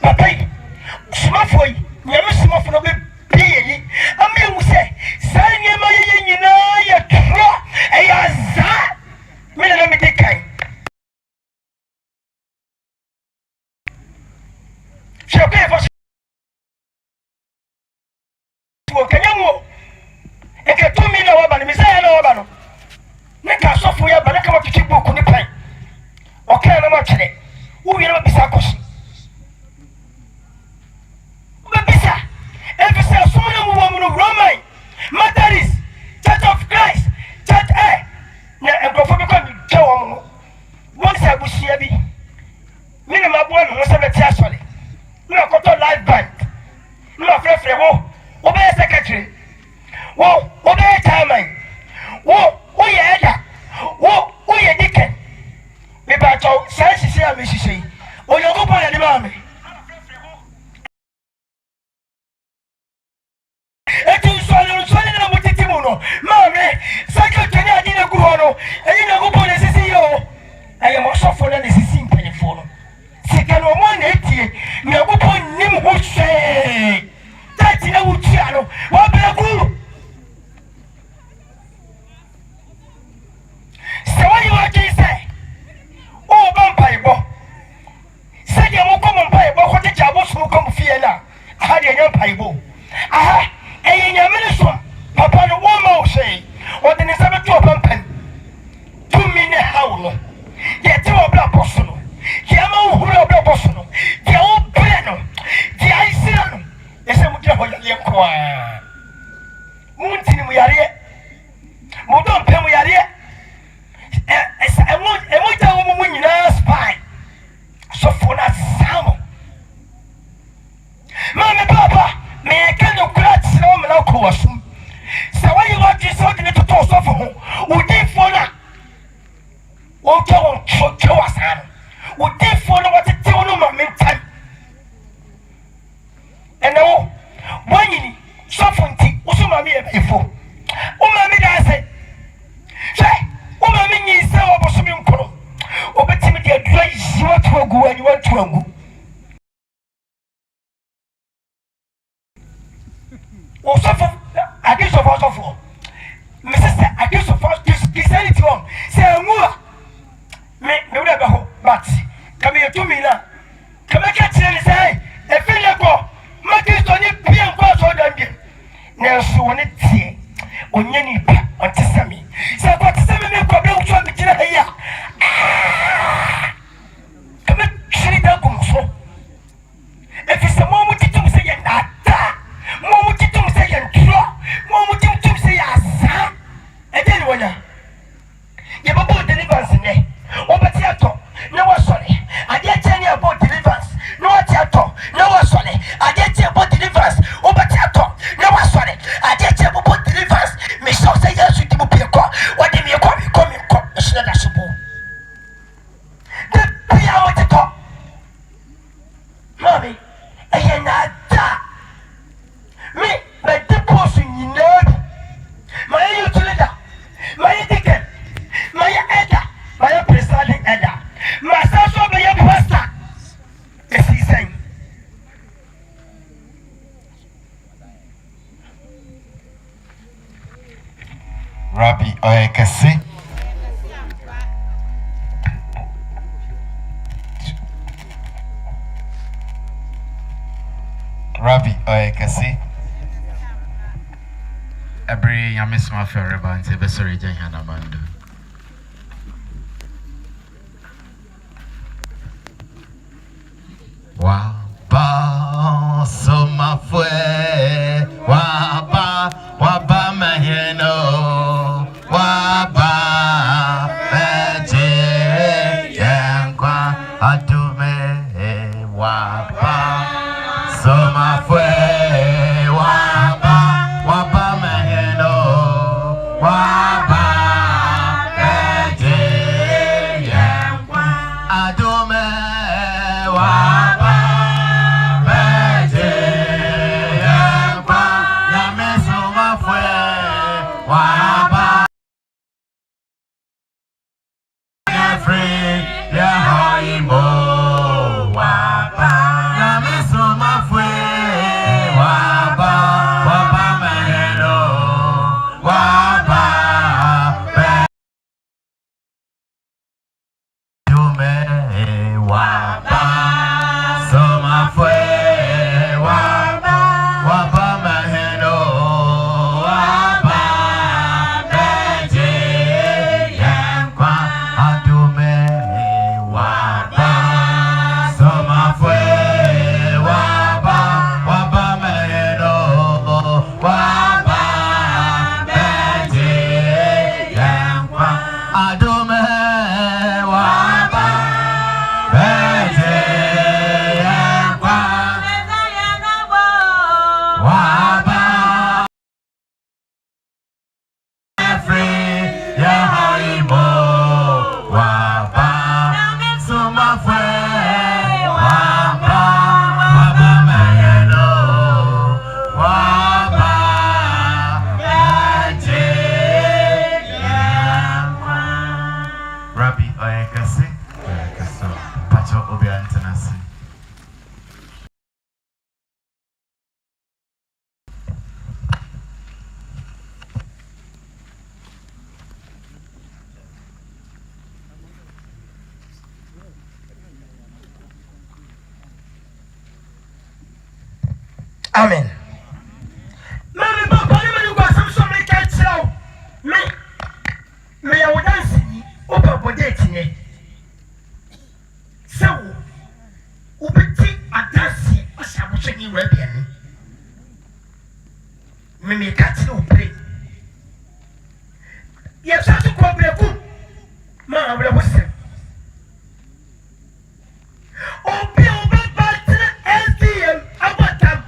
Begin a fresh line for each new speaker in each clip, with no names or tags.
Papa, Somafo, Nyame Somafo no be pay. I mean, we say, Sanya Maya, ya tro, a za. Me na me de kai. Shoke for Kenyango. E ke 2 million waba ni misaya na waba no. Ne ka sofu ya ba ne ka ma titi boku ni pai. Okay na ma kire. Wo wi na bisa kosi. Bisa. Efisa so na mu no Roman. Methodist Church of Christ. Church na egrofo bi kwa je wo mu. Won sa busia bi. Me na mabo no se beti asole. Me akoto live band. Me afrefre wo. Wo be secretary. Wo be chairman. Wo ye elder. Wo ye deacon. Me ba cho sisi a me sisi. Onyogo pa ya ni ma me. Eti so na mutiti mu no. Ma me secretary adi na gu ho no. Eyi na go pa na sisi yo. Aye mo so fo na sisi mpanifo no. Sika no mo na etie. Na go pa nim ho hwe. Tati na wutia no. Wa bela gu. Sawani wa kise. O bampa ibo. Sege mo ko mpa ibo ko te jabo so ko mfie na. Aha de nyampa ibo. Aha, Nyame ne so. Papa no wo ma o sei. O de ne sabe to bampa. 2 minute how no. Ye te o bla bosso no. Ye ma o huru o bla bosso no. Ye o bre no. Ye ai sira no. Ese mu tira ho ye kwa. Mu ntini mu yare. Mu don pe mu yare. Emo ta wo mu nyina spy. So for na samo. Mama papa, me can no crack no me no ko wasum. Sa wa yi wa ji so de to so for ho. Udi for na. O ke won cho wasan. Udi for na what te wono ma mentan. Eno, wanyini so for nti, o so ma me e fo. O ma me da se. Say o ma me nyi se oboso mi nkoro. Obetimi de adura yi wa to agu ani wa to agu. O so for against of us of me sister against of us Christianity on. Say anwa. Me would have ho but come here to me now. Come catch you say e feel like go. Ma Kristo ni pia kwa so dan bi. Na so woni tie. Onye ni pa ontisami. Say kwa tisami me kwa bla so mi kira ya. Come shiri da kum so. E fi se mo mu titum se ye na ta. Mo mu titum se ye ntro. Mo mu titum se ya sa. E de ni wonya. Ye babo deliverance ne. Obeti ato na wasore. Ade cheni about deliverance. No ati ato na wasore. Ade cheni about deliverance. Obeti ato na wasore. Ade cheni about deliverance. Me so say yes with the people. What dem you come. It's not that simple. The pia what to talk. Mommy, I na da. Me my deposit in Lord. My utility. My deacon. My elder. My presiding elder. My social media pastor. Yes, he's saying.
Rabbi Oyekese. Rabbi Oyekese.
Every Nyame Somafo reba nti be sorry jan hana mando.
Wa ba Somafo wa ba maheno wa ba beje yankwa adume wa ba Somafo wa ba maheno wa ba beje yankwa adume wa
Amen. Mami papa ni mani kwa samso me ka chiraw. Me ya wodansi ni oba bode tinye. Sewo. Ubeti adansi asabuche ni webia ni. Me ka chiraw pre. Ye chatu ko breku. Ma abra bose. Obi oba batre SDM abatam.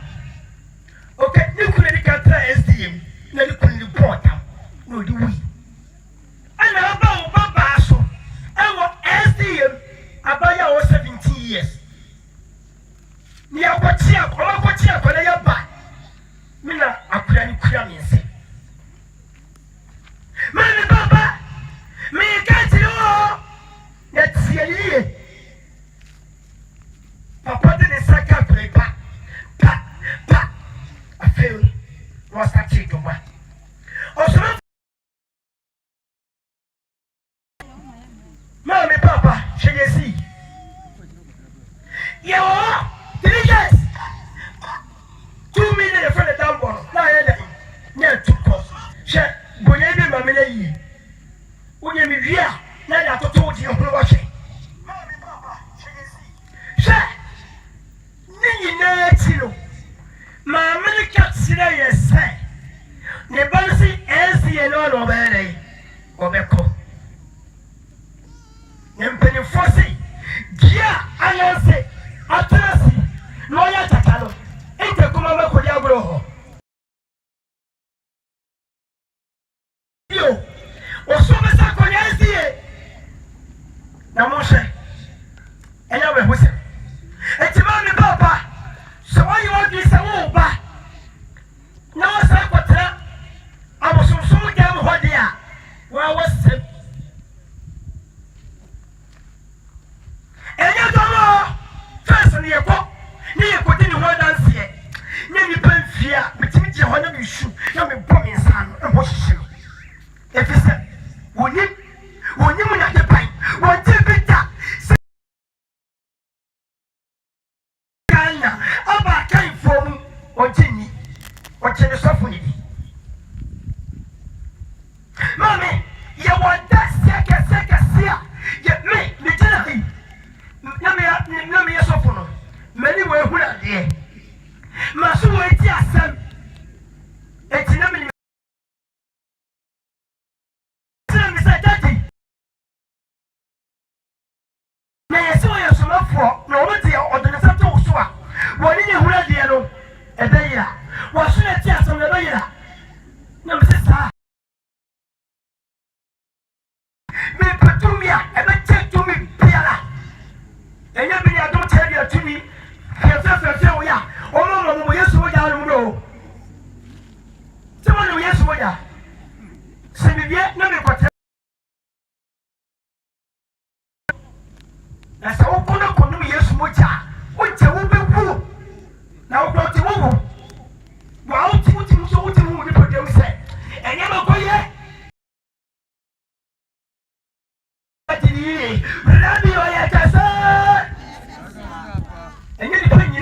Okay, you couldn't get SDM. Now you couldn't report them. No, do we? And about Babaso, our SDM about your 17 years. Near what year, or what year, when I am back. Mina, I couldn't clear me. Mammy Baba, me can't you all? That's your Papa didn't sack up a pack. Was that chick of what? Also, Mommy, Papa, should you see? Yawoh, delicious. 2 minutes for the down ball. Near 2 costs. Share, Boyabi, Mammy, when you hear, now I told you, watching. Mommy, Papa, should you see? Share, Nini, Mamma Catsira, yes, sir. The Bansi as the Lord of Ere, Obeco. Empany Fossi, Gia, I say, Atrasi, Lawyer Tatalo, Intercomama Codiabro. You, or so much as the Namoshe, and I will whistle. It's a mommy, Papa. So why you want this over? Now I was so damn what they are. Well, what's it? And you don't know. First, near what? Near putting the word dance here. Near the pen fear, but to meet your honor, you shoot. You're my bombing son, and what you. If you said, when you not the pine, what did be that? About came from or Jenny, or Jenny Sophony. Mammy, you want that second, yet me, the generally. Nami a sophono. Many were who are there. Masu wait, yes, it's nothing. Nay, so I am Somafo, no one dear or the Sato Swa. What in your radio? A day, was soon a chance on the way. No, sister. Me Patumia, and I take to me, Piala. And you don't tell you to me. Oh, no, yes, we are. Someone, yes, we are. Send me yet, no, that's all good. Couldn't be yes, much. What you will be who? Now, brought you over. Well, to you put them say. And never go yet. And you didn't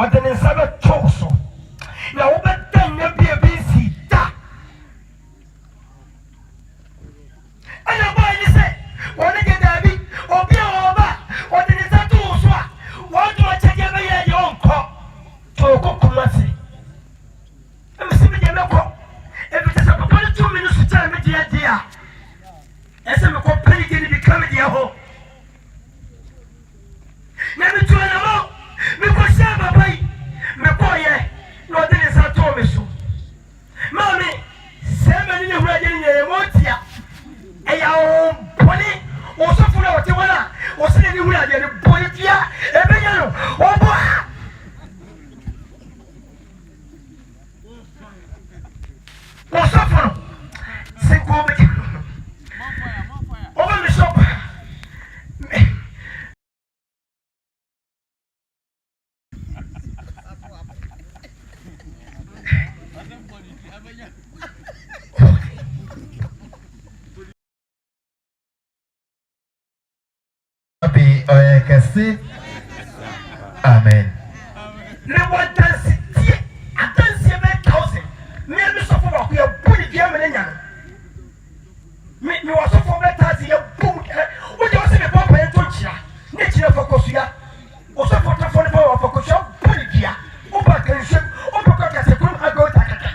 ɔde ne nsa bɛto so na wobɛda nna bia bɛsi da ɛna bɔɔ ne sɛ wɔne gye daabi obi a wɔba ɔde ne nsa too so a wɔdom akyɛdeɛ bɛyɛ deɛ ɔnkɔ to ɔkɔkoma se ɛmɛsɛ medeɛ mɛkɔ ɛfisɛ sɛ papa no tumi no so kyɛɛ me deɛ deɛ a ɛsɛ mekɔ pɛne gye ne bi ka me deɛ hɔ na metua na mɔ mekɔhyɛ papa yi mekɔɔyɛ na ɔde ne nsa too me so maame sɛ mani ne hura gye ne nyɛyɛ mɔtia ɛyɛ ɔbɔne ɔsɔfo no a ɔte hɔ no a ɔsɛ ne hura gye ne bɔne tua ɛbɛnya no ɔbɔ a ɔsɔfo no sɛ nkɔ ɔbɛgye ɔbɛ me sɔpa
Kesi. Amen.
Me want dance tie adanse be 1000 me so for ba ko buni dia me nya me was so for be 1000 ya bum o de o se me papa en to kira ne kira fokosu ya o so for telefone for fokosu ya buni dia o ba kan hwe o ba ko kase kum ago takaka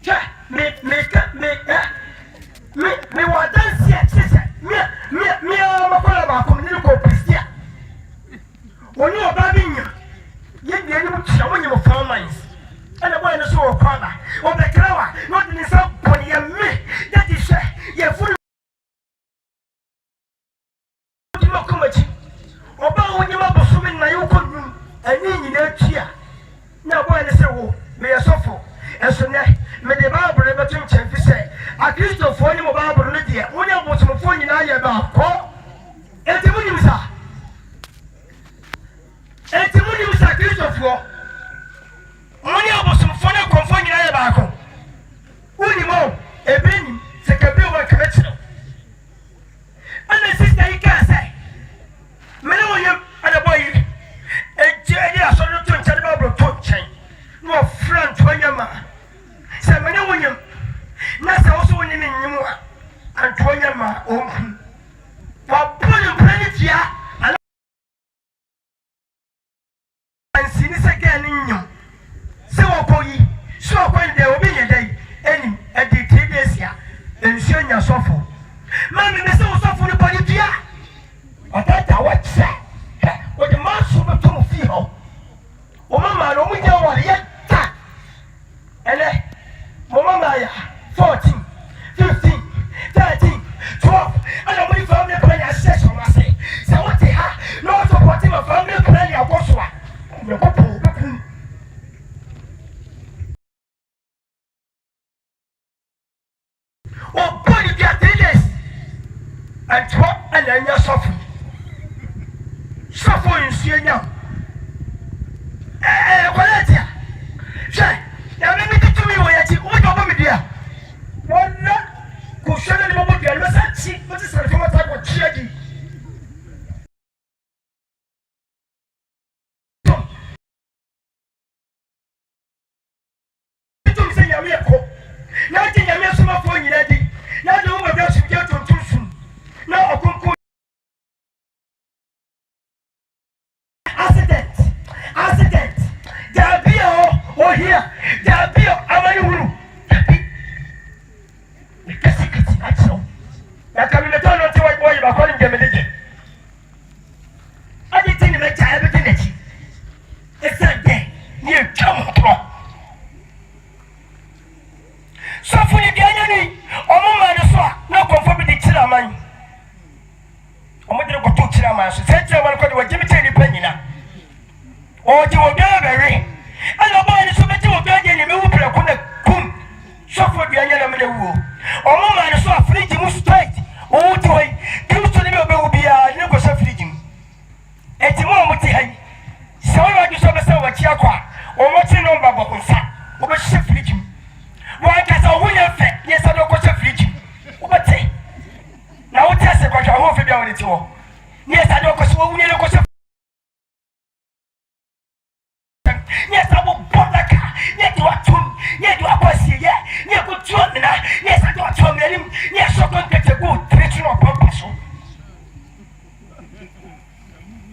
cha me wa dance ya chese me makola ba ko ni ko pistia woni oba binya ye de ni mutia wonye mo farmers ana boy no so o kwaba o be krawa no de ni sa boni ya me that is ye furu di mo ko machi oba wonye ma boso me na yo ko dum ani nyina tua na boy no se wo me ye sofo eso ne me de Bible be tum chen fi se a Kristo fo ni mo Bible no de wonya boso fo nyina ye ba ko enti mo nim sa enti mo nim sa Kristo fo wonya boso fo na konfo nyina ye ba ko woni mo ebeni se ka bi wo ka metiro ana sister yi ka sai me na wonya ana boy eje aso no to nche Bible to nchen no friend wonya ma se me na wonya na se wo so wonya ni nyimu a antonya ma onku Papa planetia ala ansini seke ni nyum se wokoyi so okwende obi yedai eni edi 3 days ya ensuo nya sofo mami me se wo sofo ni planetia otata wacha o de maso be to fi ho o mama no mu nya wale yeta ele mo mama ya 14 15 13 12 ana mo family plan session wa say say what ha no support my family plan ya go so a me ko po o body dia days and what and then you suffer in sienya quality say ya me to me wo ya ti o do ba me dia wonna ko shele ni mo dia lo sa chi mo ti sare fo ta ko chi adi to se ya me ko na ti ya me Somafo nyina di na do mo bia su je tontum su na okunku accident dabio o here dabio amani huru kesikiti acho ya kamile to no ti wa boy ba ko ni gemeleje adi ti ni meja ebe ti nechi esande ni echam pro so fu ni dia ni omo ma ni so na konfo bi di kira man omo dire ko to kira man so se kira man ko di wa jimi te ni panyina o ti wo bia bere ala ba ni so be ti wo bia je ni me wu pre ko na kum so fu dia nya na me wu omo ma ni so afriji mu straight o ti wo Kristo ni me obe wu bia ni ko so afriji mu eti mo ti hai so wa ju so be se wa chi akwa o mo ti no ba bo nsa o be shi afriji mu wa ka so wo nya fe ye sa do ko so afriji mu o be ti na wo ti ase kwa ho fe bia wo ni ti wo Yes, I don't go to the yes, I will put the car. Yet you are two. Yet you are passing. Yet good children. Yes, I don't tell him. Yes, so good get a good treatment of purpose.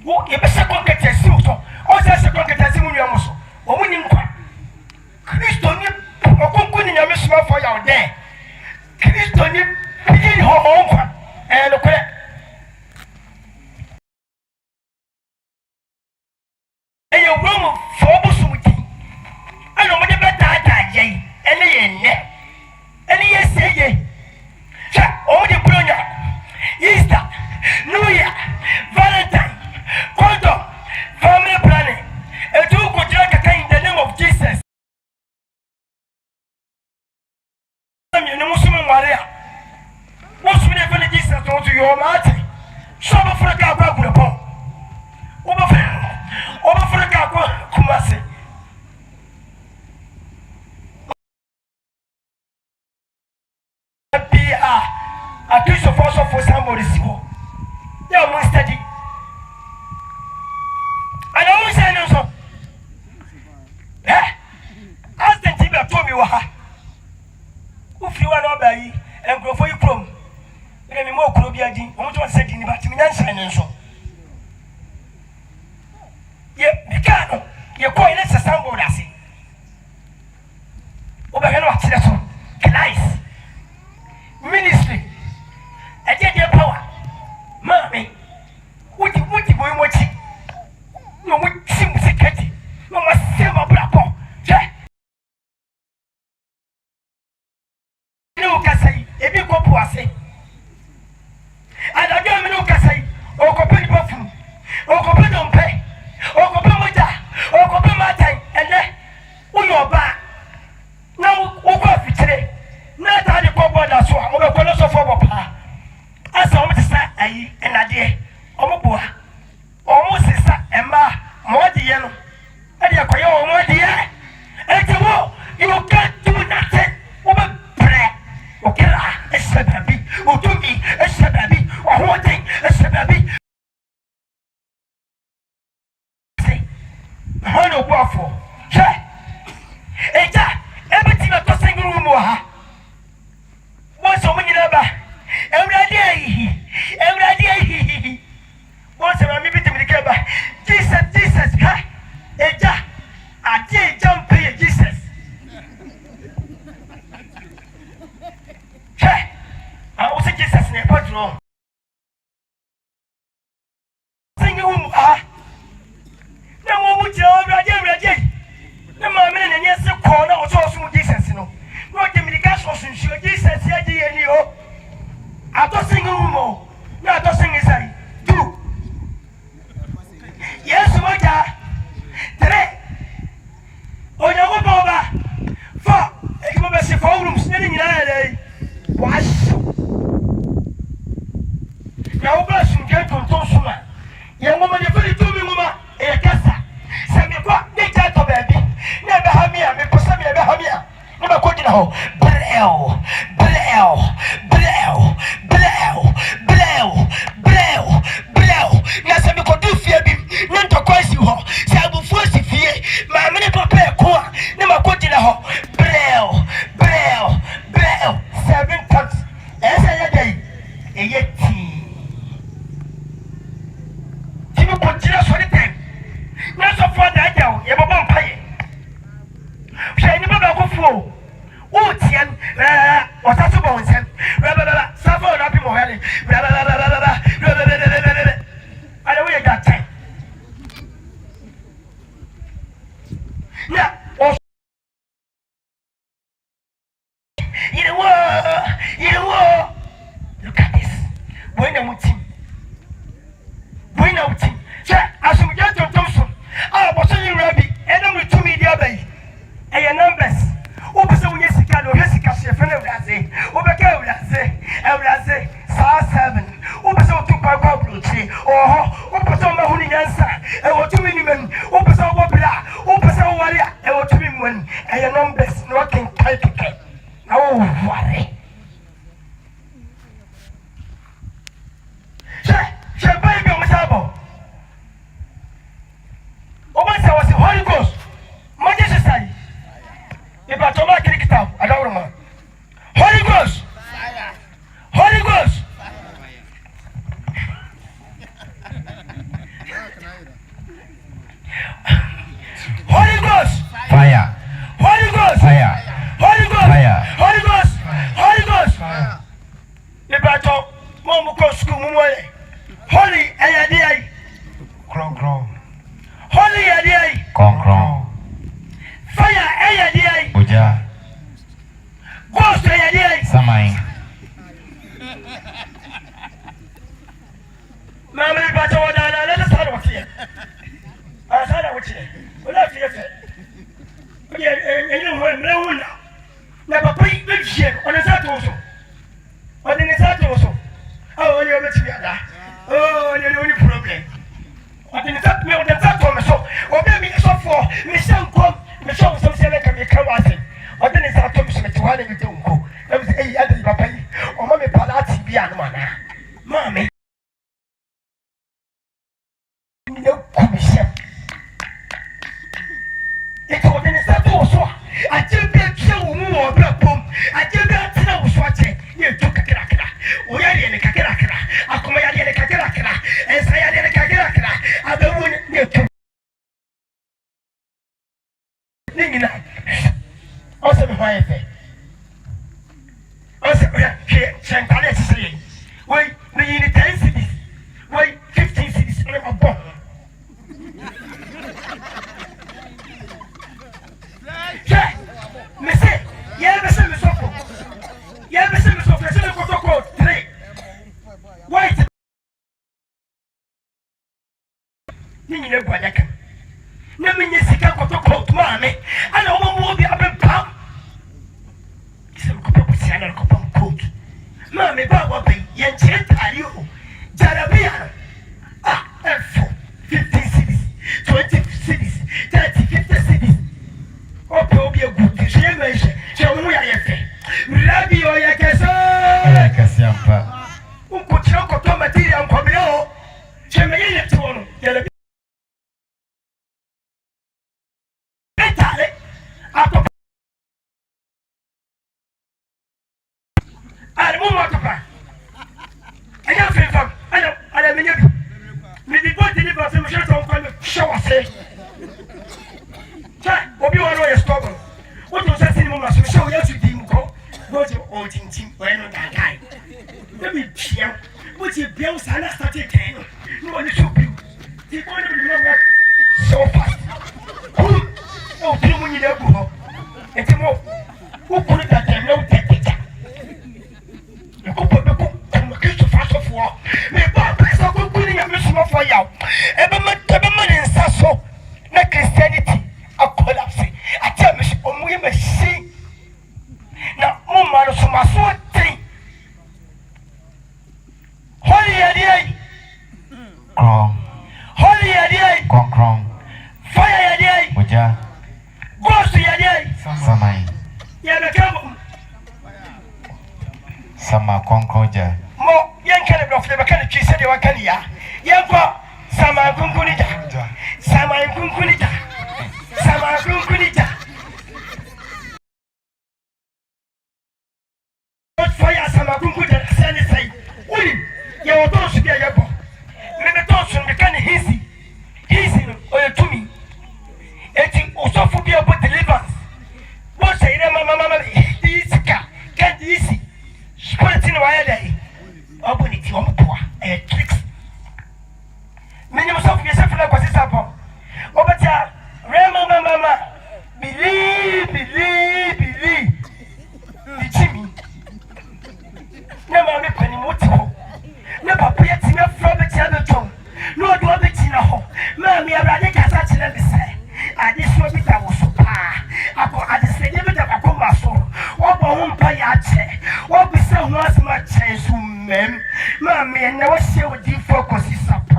What you best go get a suit. Or just go get a simulation. Or when you Christian, or concluding in your small for your day. Christian, in her home and okay. And your room for Busuti. I know what about that, Jay. Any yes, say, all the Brunia, Easter, New Year, Valentine, Condom, family planning, and two good drink in the name of Jesus. You know, Muslim Maria. What's with the Jesus to your martin? Some of the Gabba, over for the Gabba, Kumasi. A piece of also for somebody's school. You must study. I always say no so. As the team told me, if you are not by and go for your prom, let me more Colobian, what was said in the Batiman and so. Yep, you can't. You're going to assemble us. Over here, what's that one? Nice. Ministry. I get your power. Mommy. What you going watching? No, we seem to get it. No, I see my brother. No, Cassay, if you go to us. And I don't know Cassay, or Copy Buffum, or Copy don't pay, or Copy Mata, or Copy Mata, and then we are back. Now, over today. Not only for that's why I'm going to suffer. As I almost say, and I did. Almost is that Emma, more the yellow. And you're quite more the air. And you can't do nothing. Over prayer. Okay, it's a baby. Who do me? It's a baby. Or one thing, it's a baby. Honor waffle. Hey, everything at the single room. Once a minute about every day. Once a minute to the cable. Jesus, I did jump here, Jesus. I was a Jesus in a bedroom. Sing a woman. No one would tell me. No, my man, and yes, a corner was also Jesus, you know. Not the medication, sure, Jesus, I don't sing a woman. No, I don't sing his eye. Do. Yes, my God. Today. Oh, you go over. For, you must see 4 rooms sitting in a wash. Now, bless you, get to Tosuma. Young woman, you're very to me, Mama. A cassa. Send me what they get to baby. Never have me, I'm a person, never have me. Never go to know. Nasa mi kodu fie bi nto kwasi ho sa abufu asifie ma me ne papa e ko a ne makodi na ho brel 7 times esa ya dai eyeti tibi ko jira so de tem na so for da ja o ye bobo mpaye hwe ni baba ko fu o tian o ta so bo nsem sa fo na bi mo hele I don't want that time. Now, you know, look at this. When I'm with him. As we get to Thompson, I was saying, Rabbi, and I'm with 2 media bay. And your numbers. Open some Yessica, or Jessica, she friend of that day. Over I say, Star 7. Open some 2 Papa Bruce, or open some Mahoney answer, and what 2 minimum, open some Wabla, open some Warrior, and what 2 minimum, and your numbers, no can type it. Oh, worry. Sir, baby, so ya
Samai.
Mama ba ta wada na da sa da wuce. A sa da wuce. Wala fiye fe. Yin wani na babai ɗin shi wani sa ta wasu. Wani ne sa ta wasu. Oh, wani wani ci yada. Oh, wani problem. Wani ne sa ta wasu. Wani mi so for mi shan kom mi shan so sai ka mi kan wasi. Wani ne sa ta wasu mi tuwani mi tunko. Ebi se eyi adi babai. O ma mi pala ti bi anu mana. Mami. Ne kumisha. Ito wani ne sa ta wasu. Ajebe kia umu wa bla pom. Ajebe atina wasu ache. Ye to kakira kira. Oya ye ne kakira kira. Akoma ya ye ne kakira kira. Esa ya ye ne kakira kira. Abewu ne to. Ningina. Ose me hwa efe. Ose oya ke chankale sisi. Wai me yini 10 cities. Wai 15 cities on my bomb. Yeah. Me say, yeah, me say me suffer. Yeah, me say me suffer. Say me go 3. Wait. Ni ni le gwanyaka. Na me nyesika ko mame. Ana wo mo bi abempam. Say me ko si ana ko pam coat. Mame ba wa be ye nche tari o. Jarabia. Ah, F 15 cities, 20 cities, 30, 50 cities. Obi a good shame. Shamu ya yefe. Rabi o ya keso.
Ya kasiampa.
Unko choko to material nkomeo. Sheme ye to ono. Yele. Etale. Ato. Ale mo ma topa. Aya fefam. Ala menye bi. Mi di bo deliver se mo se to nko show ase. Cha, obi wa no ye stop. What you say mo ma so show ya tu di nko. Go to o tintim o eno da kai. Let me pia. What you build sana start again. No one to build. The point of the so fast. Oh, you mo ni da go. Enti mo. Who put that time no take it. Ko kitu fast of war. Me ba pesa ko kuni ya me Somafo yaw. Ebe ma nsa so na Christianity a collapse. Atia me omu ye machine. Na mo ma no Somafo tin. Holy yadi. Holy yadi.
Konkrong.
Fire yadi.
Muja.
Ghost yadi.
Samai.
Ya me kamo.
Sama konkroja.
Mo yan kale blof de bakale chi se de wakani ya. Yan ko sama kunkunija. Sama kunkunija. Sama kunkunija. Fire sama kunkunija sani sai. Uli ya wodo su bia yabo. Me to su me kan hisi. Hisi no oyetumi. Eti osofu bia bo deliverance. Bo say re mama isika. Kan isi. Sporting wire day. Open it on poor tricks. Many of yourself like what is up. Obatia, Mama, believe. The Jimmy. Never make any motive. Never pay it in a floor, but other tongue. No, do a bit in a hole. Mammy, I rather get such a say. I just want it. I was so far. I just said, never that I come my soul. What won't pay a check? What be so much my chance, ma'am? Mammy, and never say what you focus is up.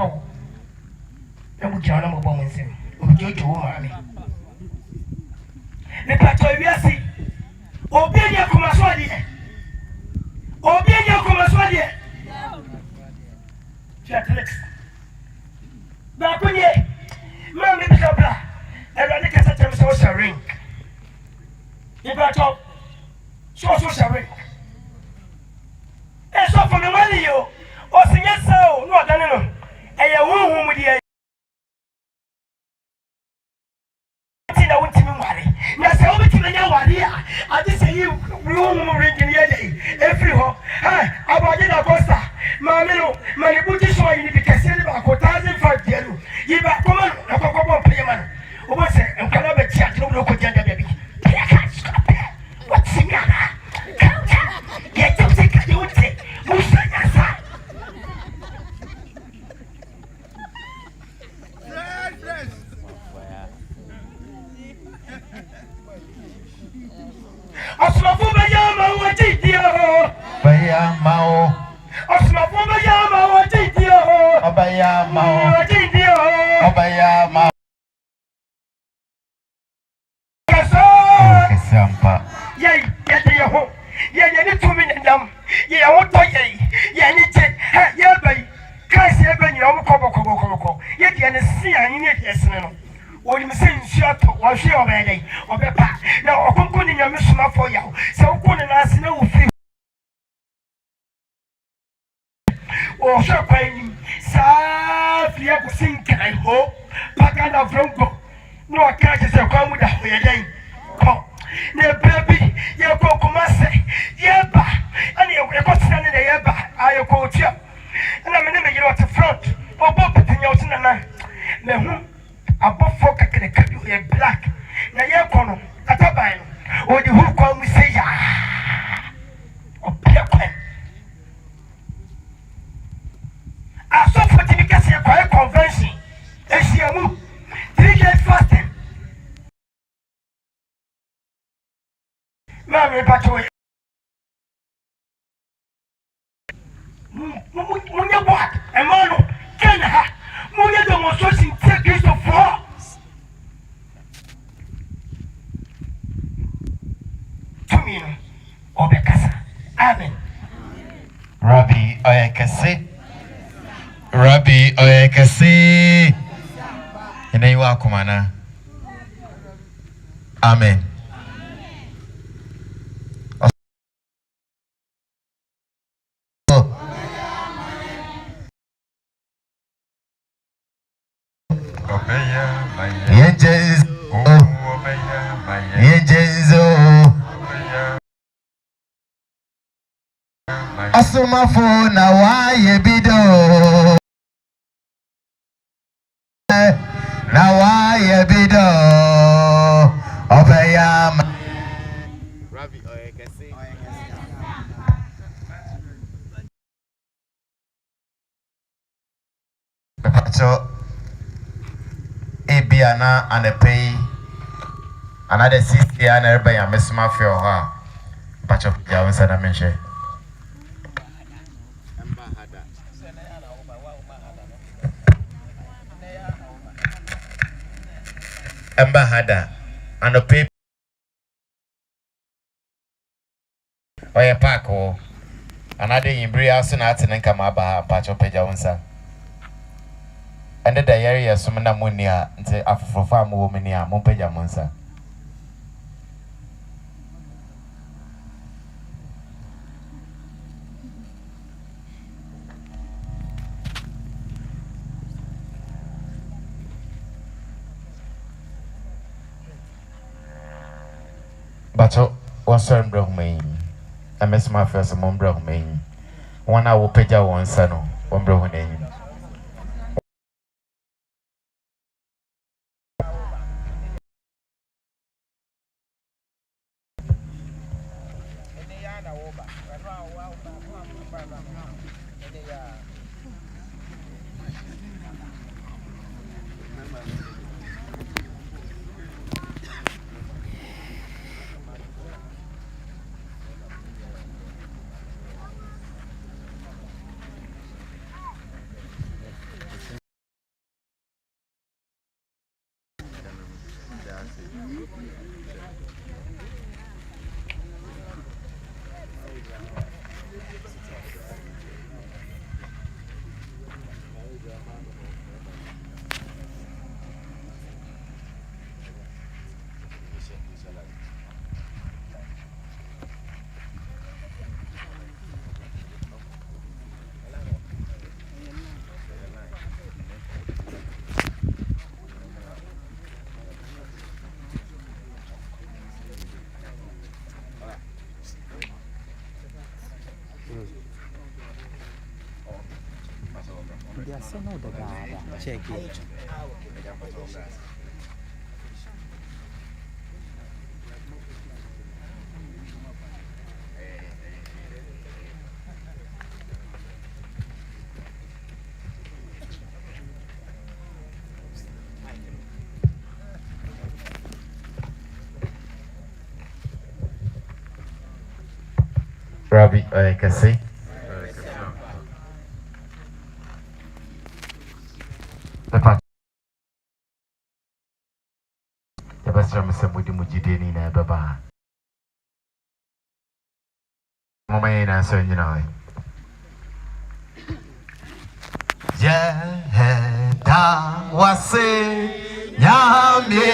And we can't have a woman's him. We do to mommy. The patrol, we are see. Obey Kumaswadi. Obey Kumaswadi. Catholics. Back when ye, Mammy, blah blah. And I think I said, social ring. You got up, social ring. And so from the money, you, or sing yes, so, no, I don't know. And you won't with the I just say you room ring in the day. Every home. Hi, about the Costa. Mamma, my booty show you because you have 1,005 years. You have come on, a couple of payment. Who say, and cannot be chat, no local gender baby. What's the matter? Somafo bayama wajidia
bayama
Somafo bayama wajidia
bayama
wajidia
bayama Kasampa
yey Yawoh ye ni tumi ndam ye Yawoh to ye ni je ye bay Christ ye bay ni o ko ye de ne si anyi ne de sene no woni me sen nsuato wo hwe obedai obepa na okonko ni Nyame Somafo yawo se wo ne na ase na wo fi o shapani sa fia ko sinkai ho paka na vrongo no akaje se kwa muda ho ye den ko ne baby ye ko komase ye ba ani ye ko tsana ne ye ba ayo ko tia na me ne me yiro to front obo petinya o tsana na me hu abofo kakere kabi ye black na ye ko no ataban no o di hu kwa mu se ya o pia kwa aso fortification ye kwa convention esiamu 3 days fasting Mami pato Munya what? Emano, Kenya, Munya demonstration take Christ for. Tumino, Obekasa. Amen.
Rabbi Oyekasi Inaiwa kumana Amen Somafo na waye bido obeyama Rabbi Oyekasi Pacho ebiana anepei another 60 ana everybody am Somafo ha Pacho ya wensa na menche Hada and a paper oye pako another in Briason at and Kamaba Pacho Pejaunsa and the diary sumana munia nte afrofa mu wominia mompeja monsa Bacho was certain broke me. I miss my first mom broke me. 1 hour peja one son, one broken name.
Diaso no da dada, check it.
Robbie, I can see. The part. The best from somebody Mujidini na Baba. Mama ain't so you know. Yeah, da was it? Nyame,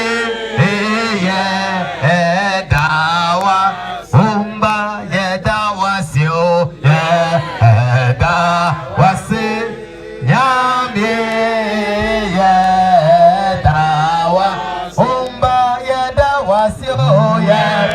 yeah, da was umba, yeah, da was you, yeah, da was it? Nyame, yeah, da was umba, yeah, da was you, yeah.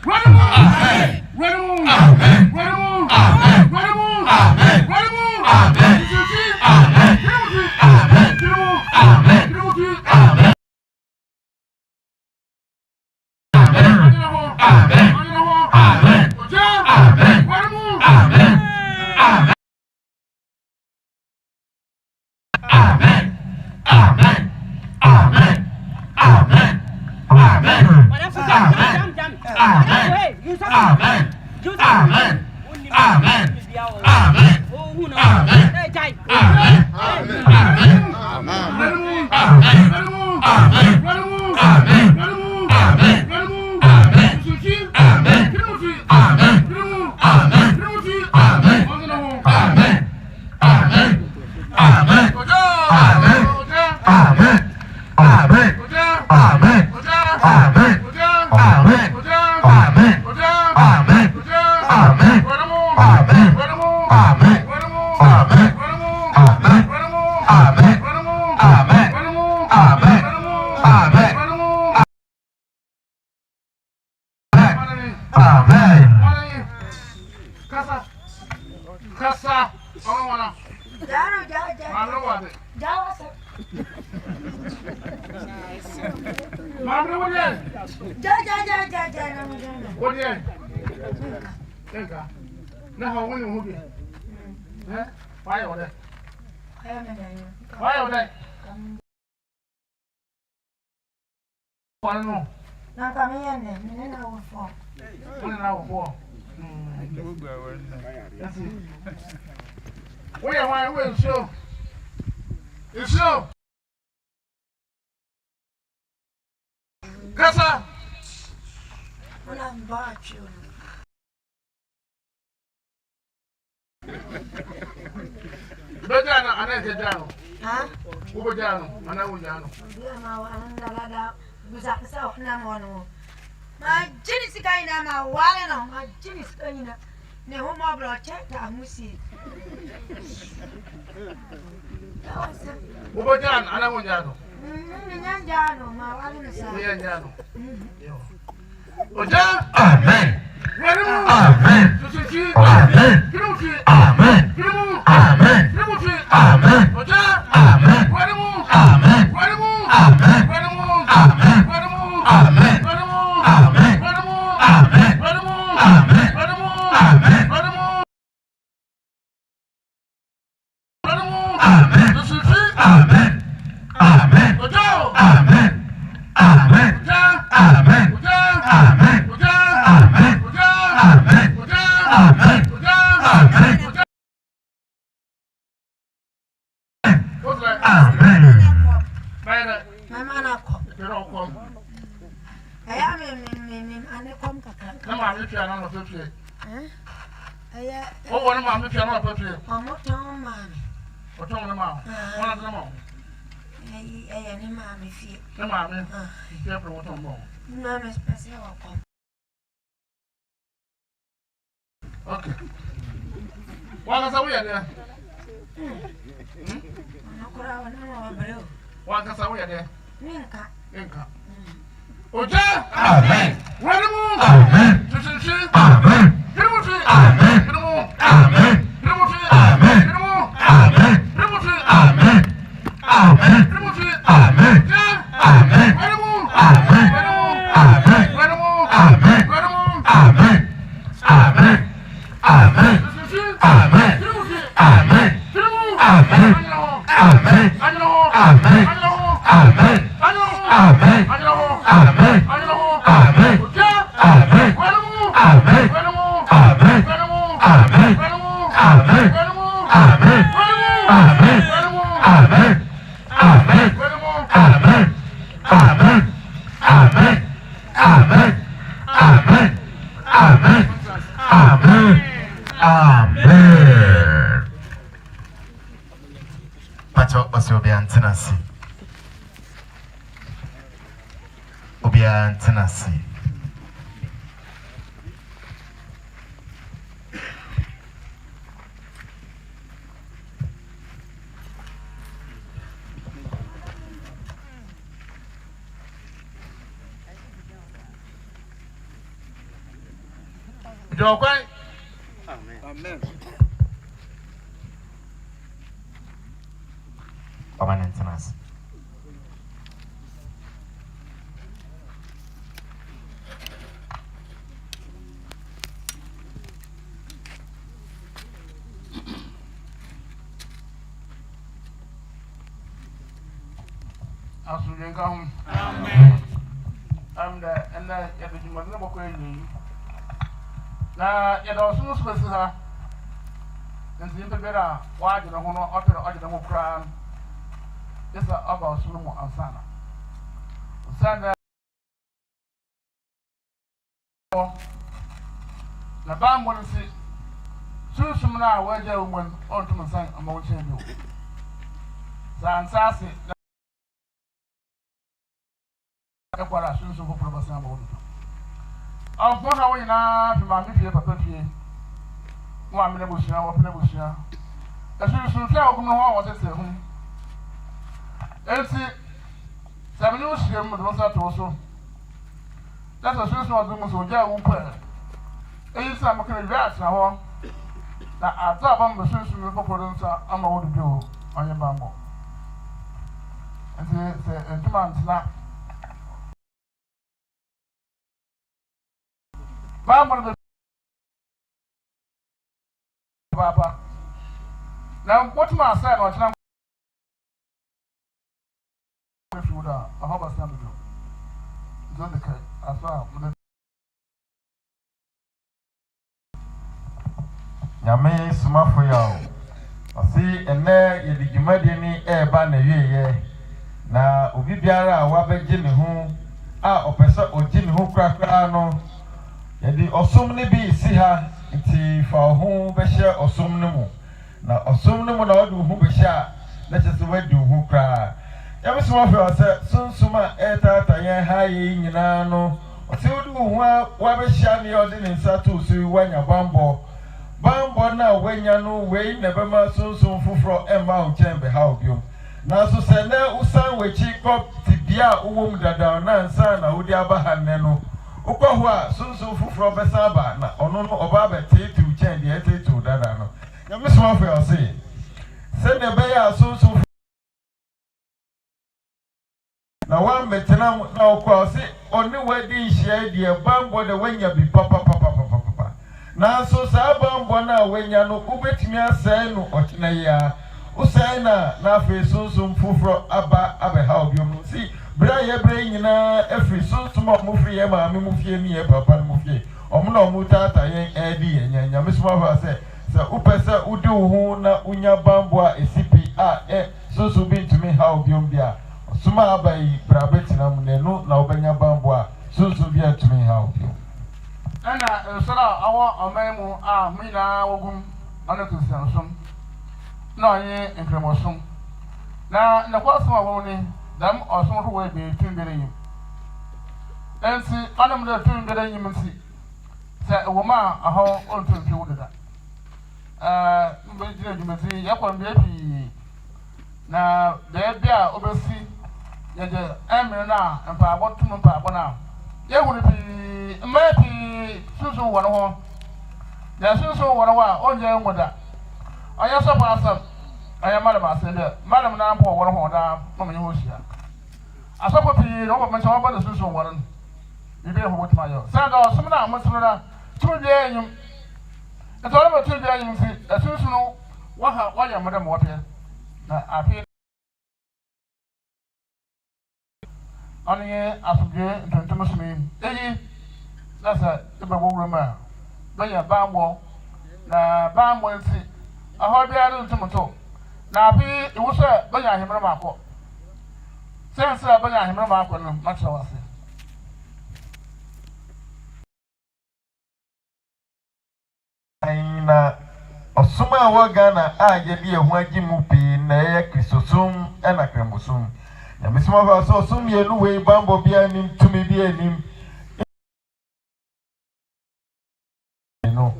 Jokwan.
Amen.
Permanentness.
Amen. I'm the and the Yadimon. Now, you know, so much better. And the better, why do you know what the crown? This is about Sumo and Sana. Sana. The band will see. Soon, some now, where you went on to my son, a motion. San Sassy. What I should so for some of I'll put away now to my media for 50. 1 minute bush now, 1 minute bush now. As you should tell me what I say. And see, 7 years here, but what's that also? That's a solution of the most of their own prayer. And it's a mechanic rats now. Now, I thought I'm the solution of the products I'm going to do on your bamboo. And say, and 2 months now. Papa. Now, what my son was now. I hope I stand with you. It's on the cake as well.
Nyame Somafo ya. Asi ene ye digimade ni eba na wieye. Na obi biara wa begye ne ho a opese ogye ne ho krakra no. Yedi osom ne bi si ha nti fa ho be hye osom ne mu na osom ne mu na wadu ho be hye a na chese wadu ho kra ya me Somafo ase sunsuma etata yen ha ye nyina no ose wadu ho wa be hye ne odi ne nsa to so wanya bambo na wanya no wei ne be ma sunsum foforo emma o chembe ha obiom na so se na usan wechi kop tibia uwom dada na nsa na wodi abahanne no Ukwa sunsun fufuro besaba na ono no oba betetu chen de etetu dada no Nyame Somafo ya say se ne be ya sunsun na wa metena na okwa say oni wadi hia de bambo de wanya bi papa na so sa bambo na wanya no ubetimi asai no okina ya usai na afi sunsun fufuro aba ha obiom si bra ye bra nyina efri sunsuma mo fri ye ma me mo fie mi ye papa mo fie omo na omo tata yen edi yen Nyame Somafo se upese udi hu na unya bambo a esipi a sunsu bintumi ha obiom bia suma abai bra betina mu nenu na obanya bambo a sunsu bia tumi ha obiom
ana sala awo omemu a mina wogum ana kusiansum na onye enkremosum na kwasum awo ni dam osun ro we be tunbere yim ensi anam da tunbere yim nsi se woma aho ontunfi wudada mbe jira jumati yakwa mbe fi na bia obesi yeje emre na mpa abotum mpa abona yehunu fi mmepi susu wono ho ya susu wono wa onye ngoda aya so pa asam aya madam asende madam na mpo wono ho da mama nyeho hia asopo pi no ba mention ba da susu wono bibe ho botima yo sanda osum na amusum na tuje enyum eto ba tuje enyum si susu no wa ya madam wo pe na afi Onye asubje ntontom sumi eyi nasa ebe wo ma ba ya bambo na bambo nsi aho bia ru ntomoto na afi iwuso ba ya himra mako sense ba ya himra mako no macha wase
aina osuma wa Ghana a ye bi ehu agimu pi na ye kristosum na kremosum Nyame Somafo so sum ye nu we bambo bia nim tumi bia nim no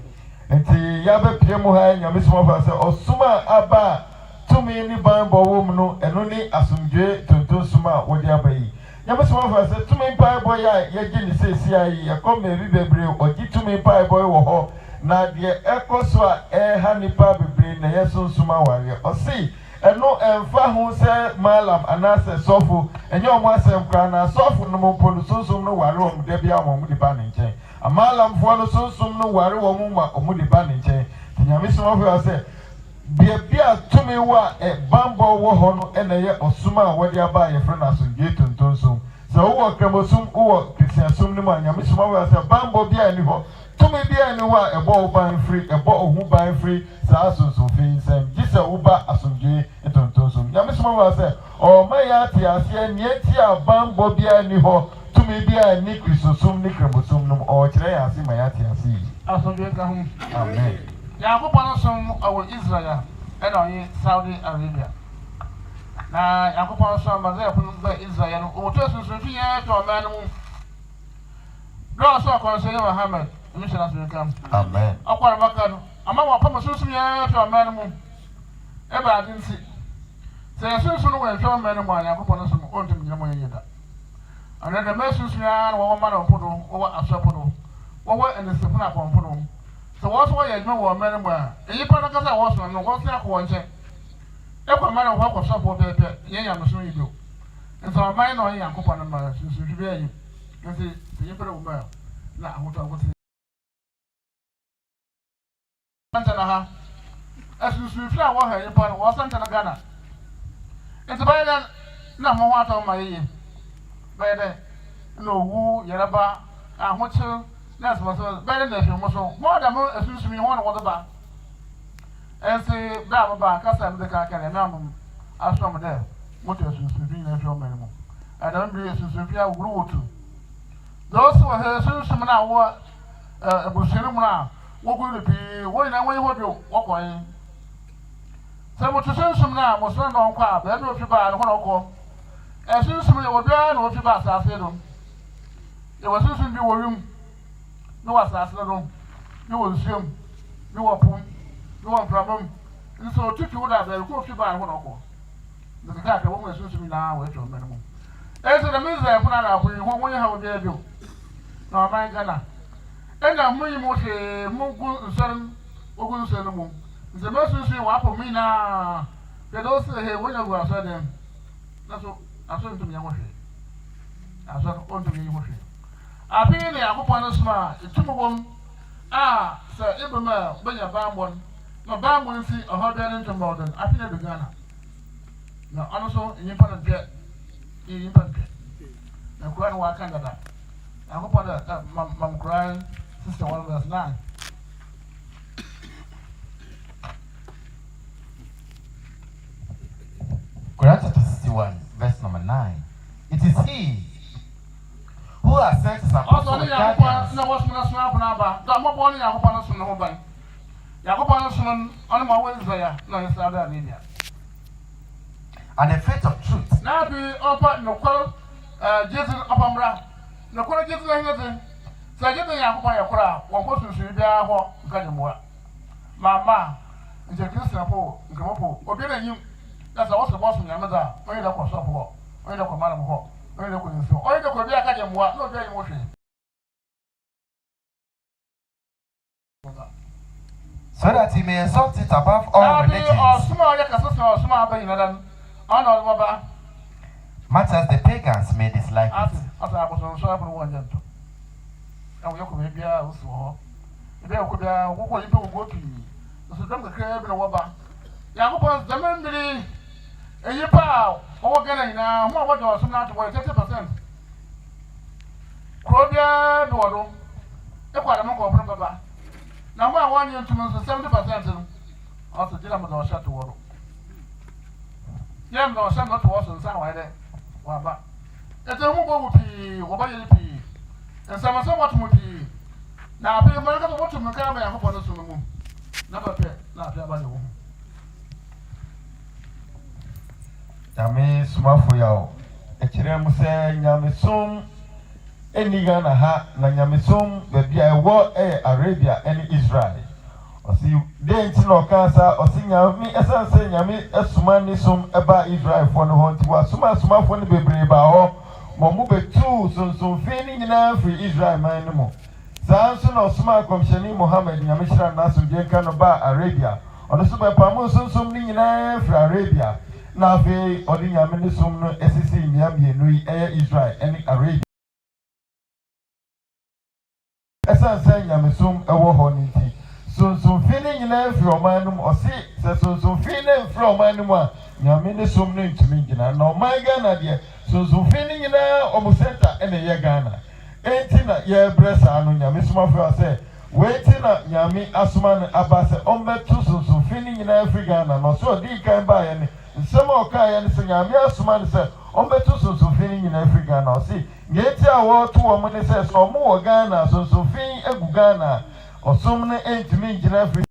enti ya be piemu ha Nyame Somafo so osuma aba tumi ni bambo wo mu no eno ni asumdwe tonton suma wodi abayi
Nyame Somafo say to me pie boy ya gi ni say sia ya come e bi bebre o gi to me pie boy wo ho na de ekoso a ha nipa bebre na yesunsuma ware o see eno emfa ho say malam anase sofo enye omo asem kra na sofo no mo polu sunsum no ware o de bia mo di ba ne nchen amalam fo no sunsum no ware o mo ma o di ba ne nchen Nyame Somafo say bia to me wa bambo wo ho no ena ye osuma a wode aba ye frɛ na so geto ntonso so wo kremosum wo kristiansum ni ma Nyame Somafo say bambo bia ni ho to me bia ni wa ebo ban free ebo ohu ban free sa so fi nsem gisa wo ba asomdwe ntonso Nyame Somafo say o ma ya ti ase ni eti a bambo bia ni ho to me bia ni kristosum ni kremosum no o kire ya ase ma ya ti ase
asomdwe ka hu
amen
Yakupano som awo Israel and on Saudi Arabia. Na Yakupano som mazaya punu Israel o to sunsun fi ya to manu. Do so konse Muhammad mission as we come.
Amen.
Akwara makano ama wa pama sunsun ya to manu mu. E ba din si. Se sunsun wo to manu mu Yakupano som o ntum nyamo yeda. Ana da sunsun ya wo ma na podo wo asopodo. Wo enesefuna pompodo. So what's why you know what man were? And you put a cassa was on the what's that one check. Every man of work of support, yeah, I'm assuming you do. And so I might know you upon a man since you be you. You see, you put a woman. Now, what I was saying. As you see, I want her upon was Santa Ghana. It's by then, no more water on my ear. By then, no woo, Yaraba, and what's that's what better than you must more than as me one water back. And say, Baba, Cassan, the car can remember as from there. What is Supreme and your minimum? I don't be a Supreme rule to those who are some now what a Bushinum what will it be? When I want you walk away. So, what to send some now was not on car, but I don't know if you buy a call. As soon as you were there, no, if you pass, I said, it was soon be a room. No assassin, you will assume, you are poor, you are problem. And so, took you would have a coffee by one or more. The cat always suits me now with your minimum. As the minister, I put out when you have a bill. No, my Ghana. And I'm muy much a Mugu Sun, Ogun Senum. The message you want for me now. They don't say, when you are certain. That's what I said to me. I said, on to me. I feel the Akupano Sma, the Tumabum. Ah, Sir Ibrahim, when you're bambon, no bambon see a hot bed into modern. I feel the Ghana. Now, also in important jet, in important jet. Now, Kuan Wakanda. I hope on that Mam crying, Sister 1 verse 9.
Quran chapter 61, verse number 9. It is he who has sent his apostle with guidance.
No, what's going to happen about that? My boy, I hope I'm not from the whole bank. Yakopan on my way there, no, in Saudi Arabia.
And the faith of truth.
Now, be open no call, Jesus upon bra. No call Jesus anything. So I get the Yakopan Yakura, one person should be a walk, Ganamua. Mamma, is a Christian poor, Gamopo, or getting you. That's also boss in Yamada, only the Kosovo walk, only the Command walk, only the Queen, only the Korea Ganamua, no very motion.
So that he may exalt it above all religions. Much as the pagans may dislike it.
Now, I want you to lose 70% of the dilemma or shut to water. Yam no send not to us and sound like that. Well, it's a mobile pea, or by pea, and some somewhat would be. Now, I pay a man what to make a man upon us on the moon. Never pay, not by the woman.
Nyame Somafo yawo ekire mu se nyame som eni Ghana ha na nyame som be bia ewo Arabia eni Israel osi den ti no kansa osi nyame esanse nyame esuma ni som eba Israel fo no ho nti wa Somafo ni bebre ba ho mo betu sonson ni nyina free Israel man no mo sanso na osuma komshani Muhammad Nyame shira naso je kan no ba Arabia ono so be pa mo sonson ni nyina free Arabia na fe odi Nyame ni som no esisi nyame no yi Israel eni Arabia esanse Nyame som ewo ho ni ti sonson ni nyina free oman no o se sonson ni free oman no a Nyame ni som no ntumi gina na oman Ghana de sonson ni nyina omo center ene ye Ghana enti na ye bresa anu Nyame Somafo ase weti na Nyame asuma ne abase ombetu sonson ni nyina Africa na no so di kan ba ye ne nsema oka ye ne se Nyame asuma ne se ombetu sonson ni nyina Africa na o si yeti a wo to wo ne se so mo wo Ghana sonson egu Ghana osum ne entimi gina Africa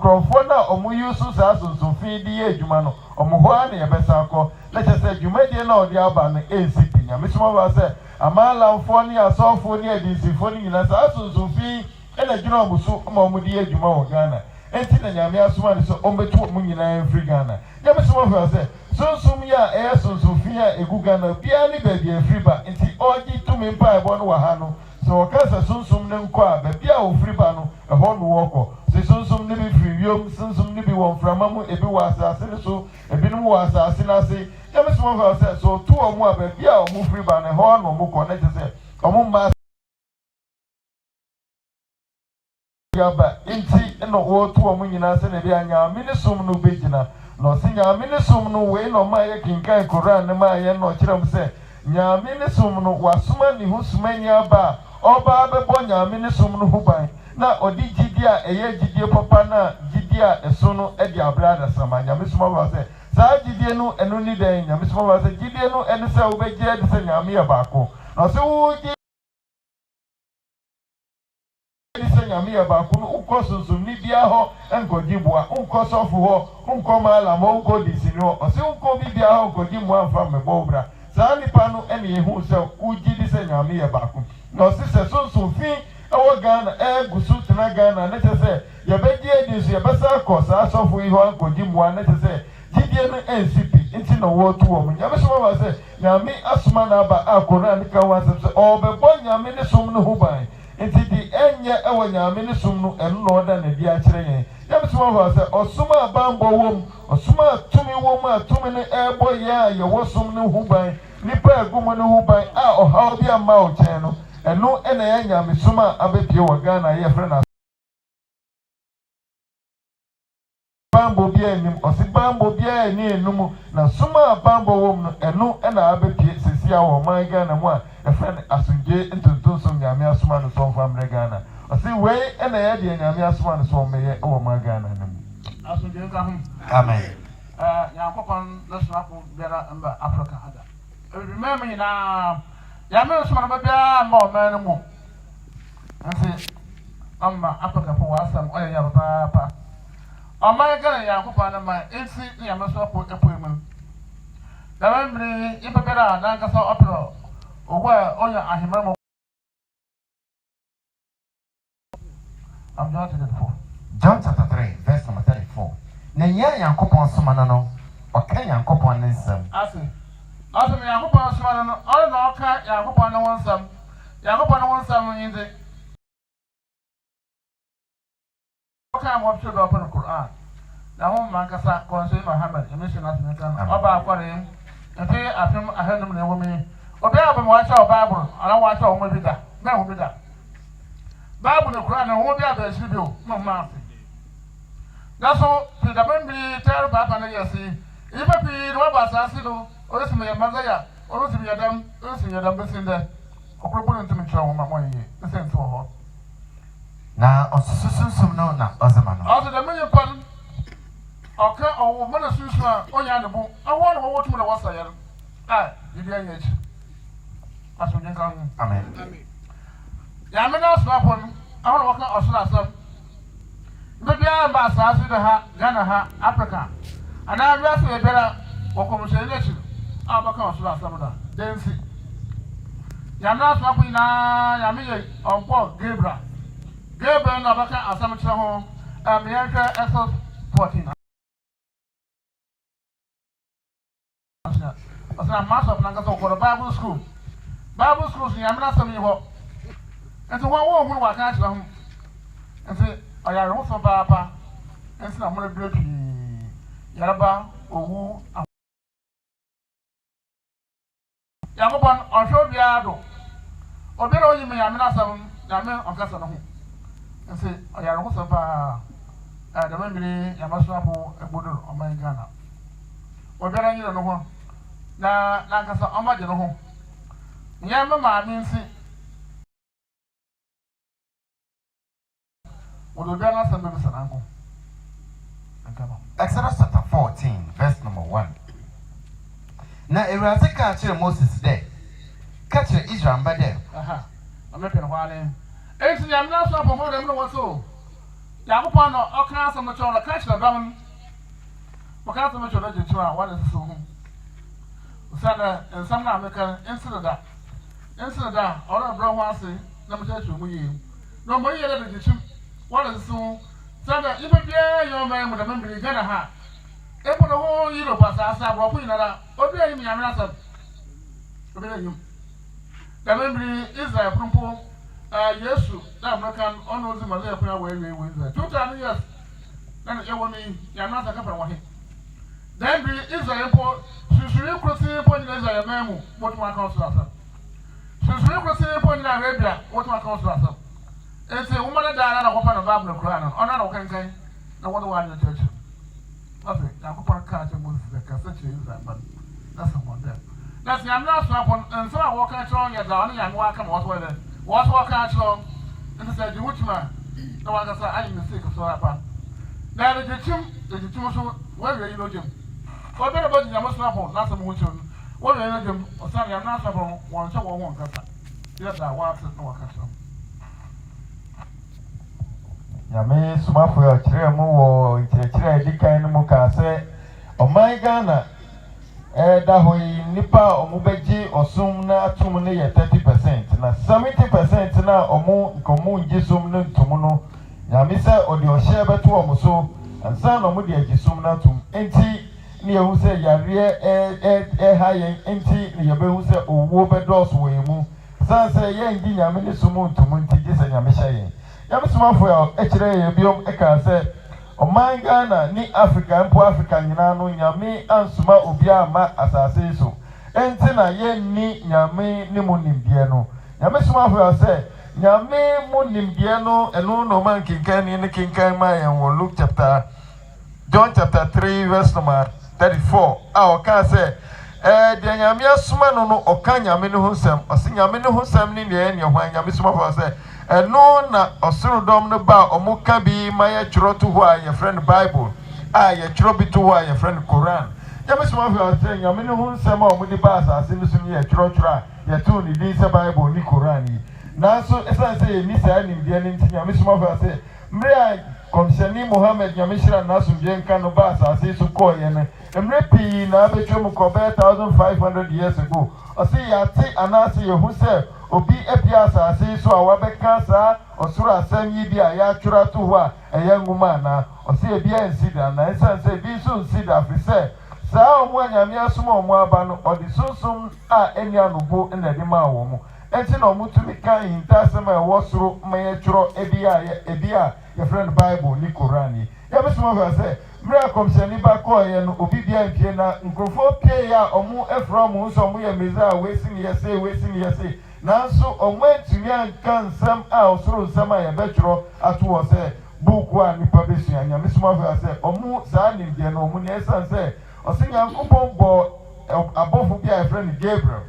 Crofona omuyusu sa sonson di edwuma no omoho na ye besa akọ leche se dwumadie na odi aba no NCP Nyame Somafo se amala mfo ni asofo ni adisifo ni nyina sa sonson ena dwuna omusu ma omudi edwuma wo Ghana enti na Nyame asoma ne so ombetu omu nyina Africa Ghana Nyame Somafo se sonson ya sonson ya egu Ghana bia ni ba bia Africa enti ogi tumi mpa ebo no wa ha no so okasa sonson ne nkọ a ba bia Africa no eho no woko sonsom ne bi free yom sonsom ne bi won frama mu ebi wa asase ne so ebi no wa asase na se Nyame Somafo se so tu omu aba bia omu free ba ne ho no mu ko ne se omu ma ya ba enti no wo tu omu nyina se ne bia Nyame ne som no begina no se Nyame ne som no we no ma ye kinkan Quran ne ma ye no kiram se Nyame ne som no wasoma ni husumani aba oba bebo Nyame ne som no huban na odi gidia eye gidie papa na gidia eso no e dia brada sama Nyame Somafo se sa gidie no eno ni den Nyame Somafo se gidie no eno se wo begie de se Nyame ya baako na se wo gi se Nyame ya baako no ukọ sonson ni bia ho enkodi boa ukọ sofo ho ukọ mala mo ukọ disini ho o se ukọ bibia ho ukodi mo amfa mebo bra sa nipa no ene yehu se ugidi se Nyame ya baako na se sonson awo Ghana gusu tena Ghana ne se ye bedi edisu ye besa akosa asofo yi ho ankodi mua ne se gidie no NCP enti no wo to wo Nyame Somafo se Nyame asuma na ba akora ne kan wasem se obebo Nyame ne som no huban enti di enye ewo Nyame ne som no eno no da na di a kire yen Nyame Somafo se osuma bambo wom osuma tumi wom atumi ne ebo ya ye wo som no huban nipa agumo no huban a ohaw bi ama o chen no eno ena ya Nyame soma abepie wo Ghana ye frɛ na bambo bia nim osi bambo bia ni enum na soma bambo wom no eno ena abepie sesia wo man Ghana mu a frɛ na asunje ntonton so Nyame asoma no so famre Ghana osi we ena ya de Nyame asoma no so meye wo man Ghana nem
asunje ka hu
Amen
Yakopon na Somafo biara mba Africa ada remember na Nyame Somafo bia ma o man mu nti amma Africa for wasam oya ya papa Ama Ghana Yakopon na ma enti Nyame Somafo epoemu da membre ipepera na nkasa opero owa onya ahimamo
John chapter 3 verse number 34 na ya Yakopon soma no oka Yakopon ne nsam
Asem Yakopon soma no all na oka Yakopon no nsam Yakopon no nsam yinde oka mo pso do open Quran na ho man kasa konse Muhammad emission asmetan oba akware ente afem ahanum na womi obi abam wa cha Bible ala wa cha o mo bida na ho bida Bible no Quran na ho bi aba studio mo ma Daso ti da bembi ter papa na yesi ipa pi do ba sa si do o si me mazaya o si me yadam besinde okrobo ntimi twa wo ma mo yi ese nto ho
na osususum no na ozama no
also the million pan okay o mo na susu a onya ne bu awo no wo tumu na wasa yar yidi anya chi aso nyen kan
amen
ya me na Somafo awo no waka osula asam bibia ba asase de ha Ghana ha Africa ana bia so ebera wokomse ne chi abaka osula asam da densi ya na Somafo ina ya me ye onpo Gabriel na baka asam kire ho America Exodus 14 I said, Master of Nangaso for the Bible school. Bible schools in Yamina Sami. And so one woman will catch them and say, I am also Papa, and so I'm going to break Yaraba or who. Yakoban on show Diado. Or better, you may Yamina Sam, Yaman of Casano. And say, I am also Papa. The memory Yamasapo a Buddha on my Ghana. Or better, you don't know. Now, like I said, I'm not home. Yamma means it.
Exodus chapter 14, verse number 1. Now, Erase catch Moses there. Catch Israel by them.
I'm making a while. Actually, I'm not sure for them. What's so? Yakoban or class of mature catch the government. Because of mature, what is so? Sada and some American incident that. Incident that, all of brown ones say, number 2. No more yet. What is so? Sada, you prepare your man with a memory gonna have. If the whole Europe as I brought in another, obey me, I'm not. Obey you. The memory is a prumpo. Yes, that American honors the Malay where we win. 2 years. Then you want me, you're not a couple of him. Then be Israel import. Should you proceed point as a memo? What my counsel? Should you proceed point in Arabia? What my counsel? And say, woman that died out of open a Bible crown, or not okay, no one in the church. Nothing, I could catch a move the cassette is that, but that's someone there. That's the I'm not swap and so I walk out on your down and walk on what's weather. What's walk out on? And I said, you which man? No one can say, I am the sick of so happen. Now the two, where you know Jim? What about the Yama's snapple, not some which one? What are you Jim? Or something I'm not snapple, one show or one cassa. Yes, I want to know a cassa.
Nyame Somafo ya kyerɛ mu wɔ nkyerɛkyerɛ a dikan no mu ka sɛ ɔman Ghana da hɔ yi nipa ɔmo bɛgye ɔsom na atom no yɛ 30% na 70% na ɔmo nkɔmo ngye som no ntom no Nyame sɛ ɔde ɔhyɛ bɛto ɔmo so ansa na ɔmo de agye som no atom enti ne yɛhu sɛ yareɛ ha yɛn enti ne yɛbɛhu sɛ owuo bɛdɔɔso wɔ yɛn mu san sɛ yɛngye Nyame ne som ntom nti gye sɛ Nyame hyɛ yɛn Nyame Somafo ya ekyere ye biom eka sɛ ɔman Ghana ni Africa mpo Africa nyina no Nyame ansoma obi ama asase so enti na ye ni Nyame ni mu nimdeɛ no Nyame Somafo ya sɛ Nyame mu nimdeɛ no eno no man kinkan ni kinkan ma yɛn wɔ Luke chapter John chapter 3 verse number 34 a ɔka sɛ deɛ Nyame asoma no ɔka Nyame no ho nsɛm ɔse Nyame no ho nsɛm ni deɛ ne hwan Nyame Somafo ya sɛ eno na osrodom no ba omuka bi ma ye tworo to ho a ye friend Bible a ye tworo bi to ho a ye friend Quran Nyame Somafo say Nyame no ho nsɛm a omudi ba asase no so ni ye tworo a ye to ni din sɛ Bible ni Quran yi nanso esan sɛ ye ni saa ni die ni Nyame Somafo say mre a komseni Muhammad Nyame hyira na so bi nka no ba asase so kɔ ye ne mre pi na betwe mu kɔ 1500 years ago ɔse yate anase ye hu sɛ obi epia asase so a wabɛka saa ɔsoro asɛm yi bi a ya twora to ho a ɛyɛ nguma na ɔse ebia nsida na ɛsan sɛ bi so nsida fi sɛ saa ɔmo Nyame asom ɔmo aba no ɔde sunsun a eni anobo na de ma wɔ mo enti na ɔmo tumi kan hinta asɛm a ɛwɔ soro ma yɛ tworo ebi a yɛ friend Bible ni Quran yi Nyame Somafo sɛ mmerɛ kɔmhyɛni ba kɔɔyɛ no obi bia mpie na nkurɔfoɔ pie a ɔmo efra ɔmo nso ɔmo yɛ meza a wesi ni yɛse nanso ɔmo atumi anka nsɛm a ɔsoro nsɛm a yɛbɛtwerɛ ato wɔ sɛ buku a nipa besua Nyame Somafo sɛ ɔmo saa nimdeɛ no ɔmo ne ɛsan sɛ ɔse Nyankopɔn bɔ abɔfo bi a yɛfrɛ no Gabriel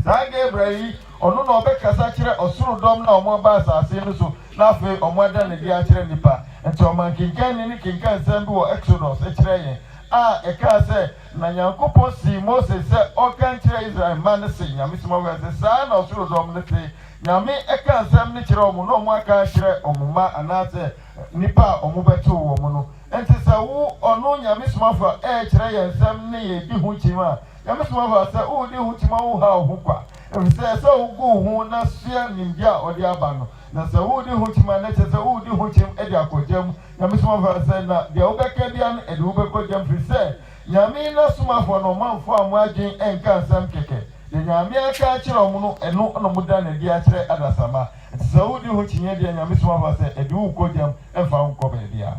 saa Gabriel yi ɔno na ɔbɛkasa kyerɛ ɔsoro dɔm na ɔmo ba asase no so na afei ɔmo ada ne de akyerɛ nipa nti ɔman kinkan ne kinkan nsɛm bi wɔ Exodus kyerɛ yɛn a ɛka sɛ na Nyankopɔn si Moses sɛ ɔka kyerɛ Israel man se Nyame Somafo sɛ saa na ɔsoro dɔm ne se Nyame ɛka nsɛm ne kyerɛ ɔmo na ɔmo aka kyerɛ ɔmo ma anaasɛ nipa a ɔmo bɛto wɔ mo no enti sɛ wo ɔno Nyame Somafo kyerɛ yɛn nsɛm ne yɛ di ho kyima Nyame Somafo sɛ wo di ho kyima wo ha wo kwa efisɛ sɛ wo go ho na sua nimdi a ɔde aba no na sɛ wo di ho kyima na kyerɛ sɛ wo di ho kyim ɛde akɔgyam Nyame Somafo sɛ na deɛ wo bɛka bia no ɛde wo bɛkɔgyam fi sɛ Nyame na Somafo no manfo amwadwen enka nsam keke de Nyame aka akire omo no eno no muda na di akire adasama Saudi ho chinye de Nyame Somafo se edi wo kodjam emfa wo ba dia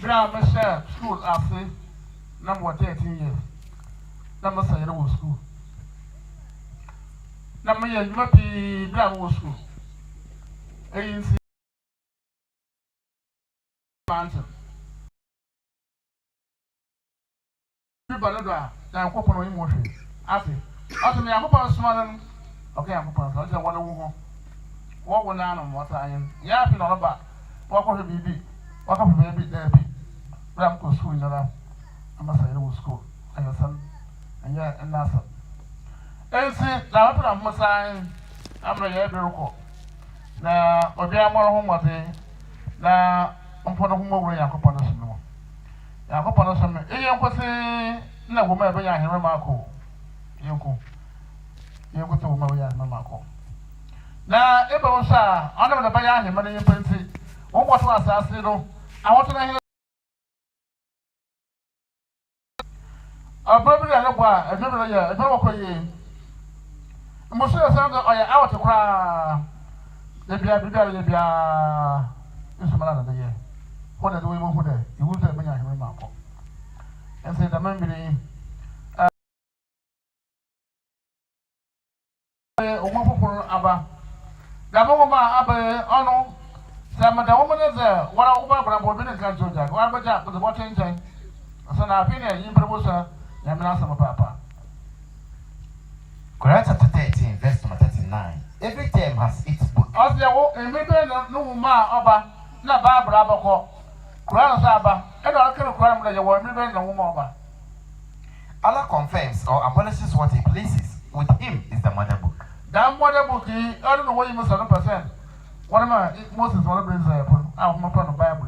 bra me share school afi number 13 years na me say no school na me ye juma pi bra mo school eyin si mountain Balo da na ko pono imo hwe ase ase me akopon smanan okay akopon so je wona wo ho wo na no mota ayen ya fi no ba wo ko bibi wo ka bibi da bi ram ko school na ra ama sa ile school ayo san anya enasa ensi na wa mo san amra ye bi ko na obi amoro ho mote na mpono ho mo wo yakopon so no yakopon so me eyen kwose na wo ma be ya heme mako yenko to wo ma ya heme mako na ebe wo sha ona me be ya heme na yempenti wo mo to asase no awoto na hene ababi ya legwa ejebe ya ejebe wo koye mo so ya san do oya awoto kra de bia isumala na de ye ho na do we mo hu de iwu se be ya heme mako and say the memory Omafo aba da bo ma aba ono sama da wo mo ze wara wo ba bra bo bi ne kan joja wa ba ja ko bo tenchen so na afi ne yin promotion ya me na sama papa
Quran chapter 13 verse number 39 every term has its book
as ya wo en me be no ma aba na ba bra ba ko Quran sa aba e do akere Quran mo da ya wo me be na wo ma aba
Allah confirms or abolishes what he pleases with him is the mother book
that mother book I don't know what you must 7%. One of my Moses one of these out my pen of Bible.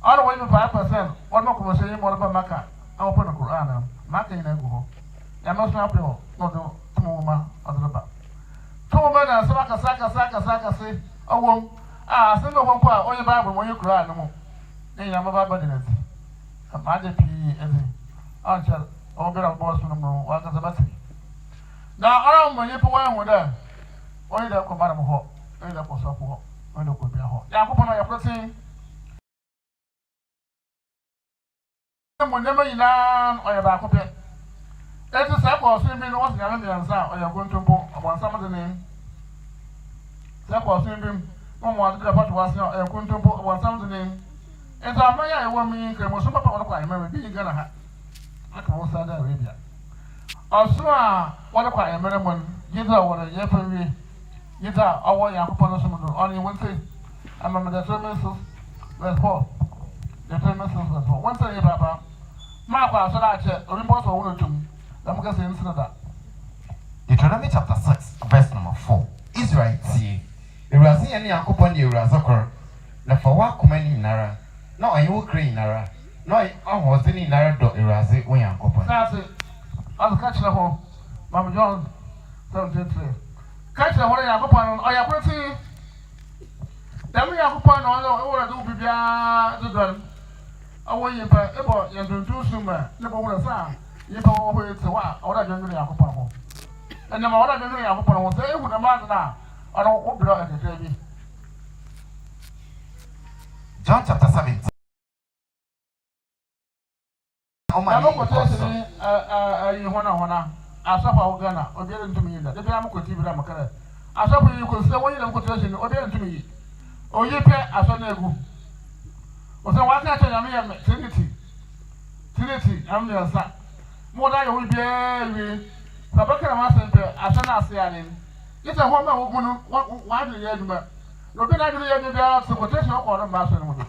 I don't wait 5%. One more conversation more about Maka. I'll open the Quran. Maka in a go. I must not be not the woman or the back. 2 women and Saka say, oh, won't send the one part on your Bible when you cry no more. Then I'm about body. I'm magic answer all good of boss from the battery. Now, around when you put one with them, only the command of hope, only the post of hope, only the could be a hope. Now, open your pressing. Never in or your back of it. It's a circle swimming was the answer, or you're going to put upon some of the name. Circle swimming, no one to the part was not a going to put upon some of the name. And so, my woman came was super on the crime, maybe you're gonna have. I can also say Arabia. Also, what a quiet minimum, Giza, what a year for me. Giza, our young person, only one thing. I remember the 2 minutes, verse 4. The 2 minutes, verse 4. One thing, Papa. Mark, so that a report of one or two. I'm going to say that.
Deuteronomy chapter 6 verse number 4 Israel see Ewurase ene yakopon de Ewurase kor na fa wa komani nara na oyewo kre nara na ahoze ni nara do Ewurase wo yakopon
That's it. As catch the home, Mama John 73. Catch the hole yakopon o yakroti. Dem yakopon o wo do bibia do don. Awo yipa ebo yenduntu suma ne bo wo sa yipa wo ho ete wa o da dwenu yakopon ho. Ene ma o da dwenu yakopon ho say ehu na ma na o no wo bro ekete bi.
John chapter 17
Na mo kote ni yi hona asafa wo gana obi re ntumi yi da de bia mo koti bi da makara asafa yi ko se wo yi na mo kote ni obi re ntumi yi oyi pe aso na egu o se wa ka cha nyame ya trinity am ya sa mo da yo bi wi sabaka ma sempe aso na ase ya ni ita ho ma wo gunu wa de ya duma no bi na de ya bi bia so kote so ko no ma so ni mo do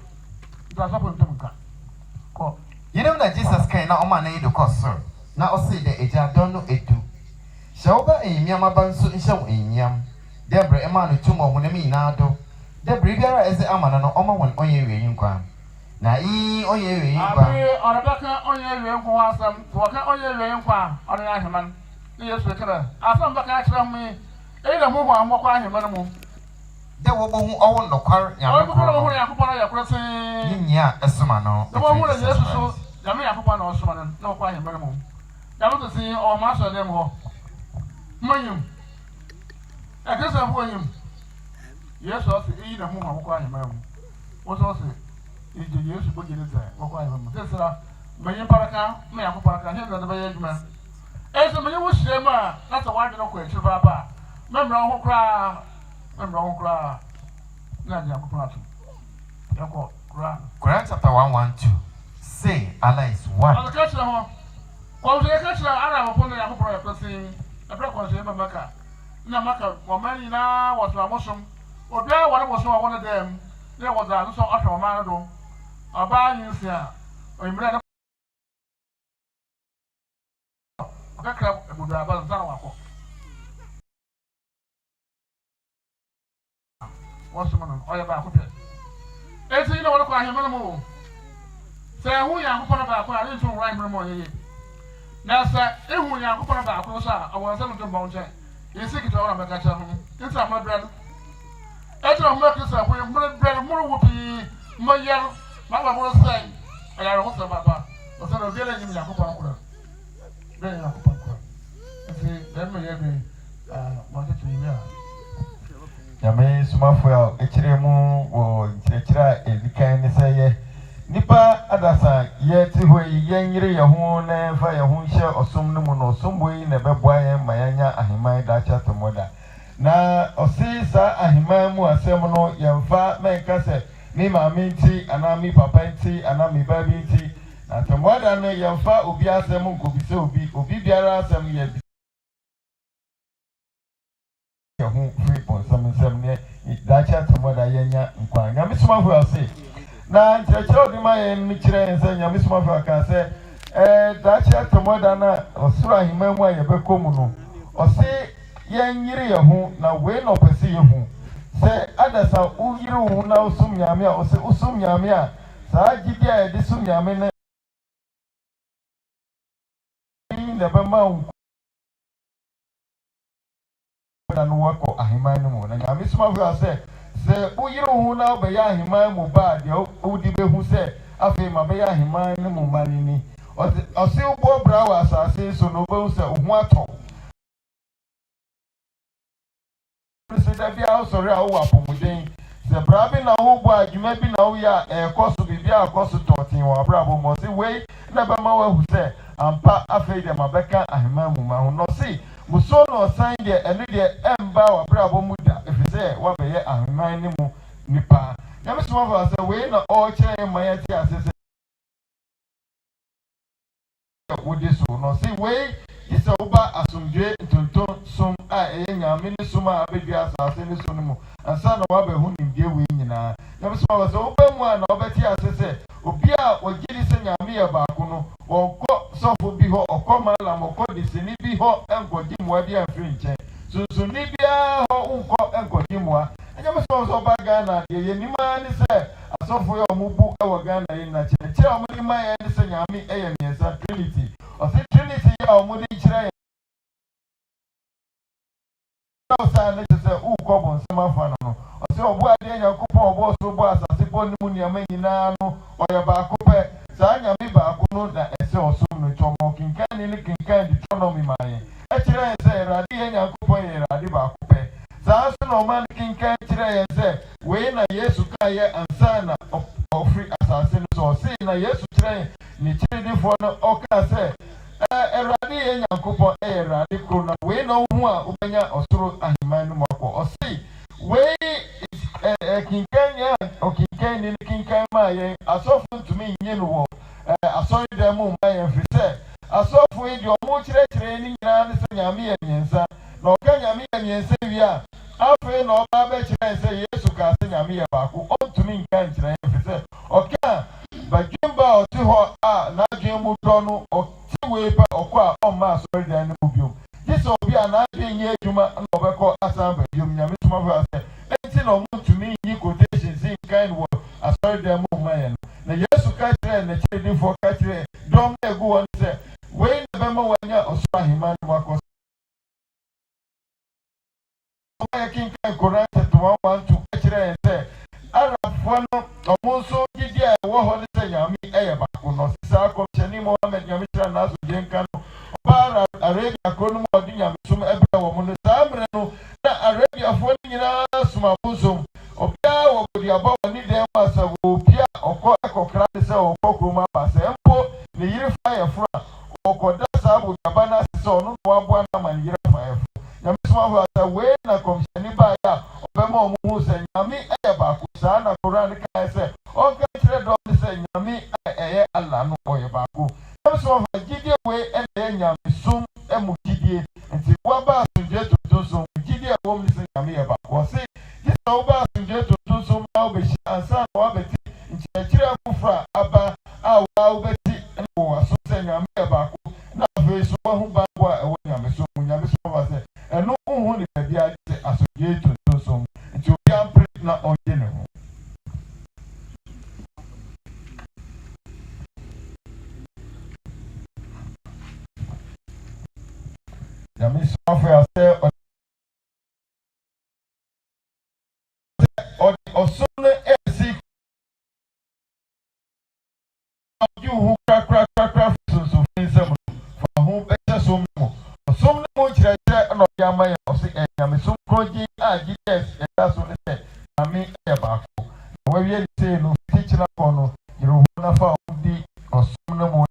da sapo ntumi ka ko
You know that Jesus came na oma na yido koso na o say the eja don no edu Shawba enyam abanso nhye enyam Debre ema no tumo ho na mi na do Debre biara eze amana no oma won onye wi yinkwa na onye wi yinkwa
abi orabaka onye wi yinkwa asam to ka onye wi yinkwa ono ya heman ni Yesu kira asam baka kira mi e da mu ho amokwa heman mu
de wo bo hu owo nokwar
ya ko ho ya ko ya ko sin
nya esuma no
de wo hu Yesu so Nyame akopɔ na ɔsoma no na ɔkɔ ahemman mu. Nyame to see or master them ho. Mayum. I guess I'm going him. Yes, also, eat a home of ahemman. What's also is the use of putting it there. What ahemman? This is a million paraka, may I paraka, him and the baby man. As a million was shema, that's a wide no question, Papa. Remember who cry, remember who cry. Not the Akopatu. Yako, cry.
Quran chapter 112. Say Allah is one.
On the catcher, well, the catcher, I have upon the Akopra person, a breakfast in Maka. Namaka, or many now was a Muslim, or there was one of them. There was a so utter man, or buying here, or in bread. A crab would have a Zawako. What's the man? Or about it? As you know, what I am more. Say, who you are going to I didn't write more. Now, sir, if we are going to I was able to mountain. You see it all, I'm a catcher. It's my brother. As I'm making some way, bread more whoopee, my yellow, my was saying, and I also, Papa, was on a village in Yakopa. Very Yakopa. See, then we have wanted to hear.
Nyame Somafo echiremu wo echira edikan ni seye nipa adasa ye ti hoyi yenyire ye ho na fa ye ho hye osom no mu no osombo yi na beboa ye mayanya ahiman da cha tomoda na osi sa ahiman mu asem no ye mfa menka se mi maami nti ana mi papa nti ana mi babi nti na tomoda no ye mfa obi asem nkobise obi biara asem ye who free on some near Dacha to mother Yenya and Kwan. Miss Mafia say, now, Churchill, the my Michel and say, Miss Mafia can say, Dacha to mother or Sura Himemwa Yabekomuno, or say, Yan Yiria who now wait or pursue who. Say, others are Uyiru now Sum Yamia or say Usum Yamia, Sajidia, this Sum Yamina in the Bama. And work or Ahimano, and Miss Mafia said, say, oh, you know who now be Ahiman bad, you Udibe who said, I feel my Baya Himan Mumanini, or say, Bob Brow as I say, so no bones at what. That be also real up within the Brabin. Now, boy, you may be now, ya a cost to be a cost to talk or Bravo Mossy way, never more who said, and pa afraid of my Becca Ahiman Muma, no see. Musono sign there and the Emba or Bravo Muda, if you say, what may I remind him, Nipa. Never some of us away, not all chain my as would this no see way, it's over as some j to some I mini suma baby as I say this one and son of Abbe whom in dear winning. Never some of us open one or better as I say, Opia or Giddy Nyame Bakuno or Somafo bi ho or come alam or call this ni bi ho and go dim wa dia French. So Nibia ho unko and go dim wa. And you must also bagana, ye ni man is a Somafo your mubu our Ghana in a church. Tell me my and say Nyame a Trinity. Or say Trinity or Mudi Chire. No sign let's say who come on Somafo no. Or say obo ade ya kupon obo so bo asase bo ni mu ni ama nyina no or ya ba kope. Sanya mi ba kuno na ese osum no chomo kinkan ni kinkan Deuteronomy man. E kire say Erade Nyankopon Erade ba kope. Sa so no man kinkan kire say we na Yesu ka ye ansa na ofri asase no so say na Yesu kire ni kire difo no oka say Erade Nyankopon Erade kro na we no hu a obenya osoro ahiman no mako. O say we kinkan ya o kinkan ni kinkan ma ye asofo to me nye no asori dem mu ma ye fi se asofo e di omo kire ni nyina ne se Nyame ye nyensa na oka Nyame ye nyensa wi a afi na oba ba kire se Yesu ka se Nyame ye ba ko on to me nkan kire fi se oka ba dwemba o ti ho a na dwem do no o ti we pa okwa o ma asori dem mu biom this obi a na dwen ye adwuma na obekọ asan ba biom Nyame Somafo se enti na omo to me yi quotations in kind word asori dem mu ma ye na Yesu ka kire na kire di fo ka kire dom na egu won se we na be ma wanya osura himan wako o ya kin kan Quran 1:1 ka kire se arafo no omo so gidi a wo ho se Nyame eye ba ko no sa ko che na so yenka no ba Arabia kronum odi nyame som ebra wo mo no samre no na Arabia fo ni nyina Somafo som obia wo bodi aba woni dem asa wo bia okọ ekokra se okọ kroma ba se mpo ne yire fa ye fo okoda sa bodi aba na se ono no abo na man yire fa ye fo nyame Somafo asa we na komshani ba ya obema omu se nyame eye ba ko sa na Quran ka se o ka kire do se nyame eye Allah no oye ba ko nyame Somafo gidie we ene nyame som emu gidie nti wa ba sunje to so gidie wo mi se nyame ye ba ko se gisa wo ba sunje to so ma wo be shi ansa wa be ti nti kire afufra aba a wa wo be ti no wa so se nyame ye ba ko na fe so ho ba wa e wo nyame Somafo se eno hu ni ba bia se asuje to so nti obi ampre na onye ne ho nyame Somafo ya se osune esi ju hu kra so finsem fa hu be so mo osum ne mo kire no ya ma ya osi nyame som kroji a GDS Daiaso ne se nyame e ba ko wa wie se no tichira ko no yiro hu na fa di osum ne mo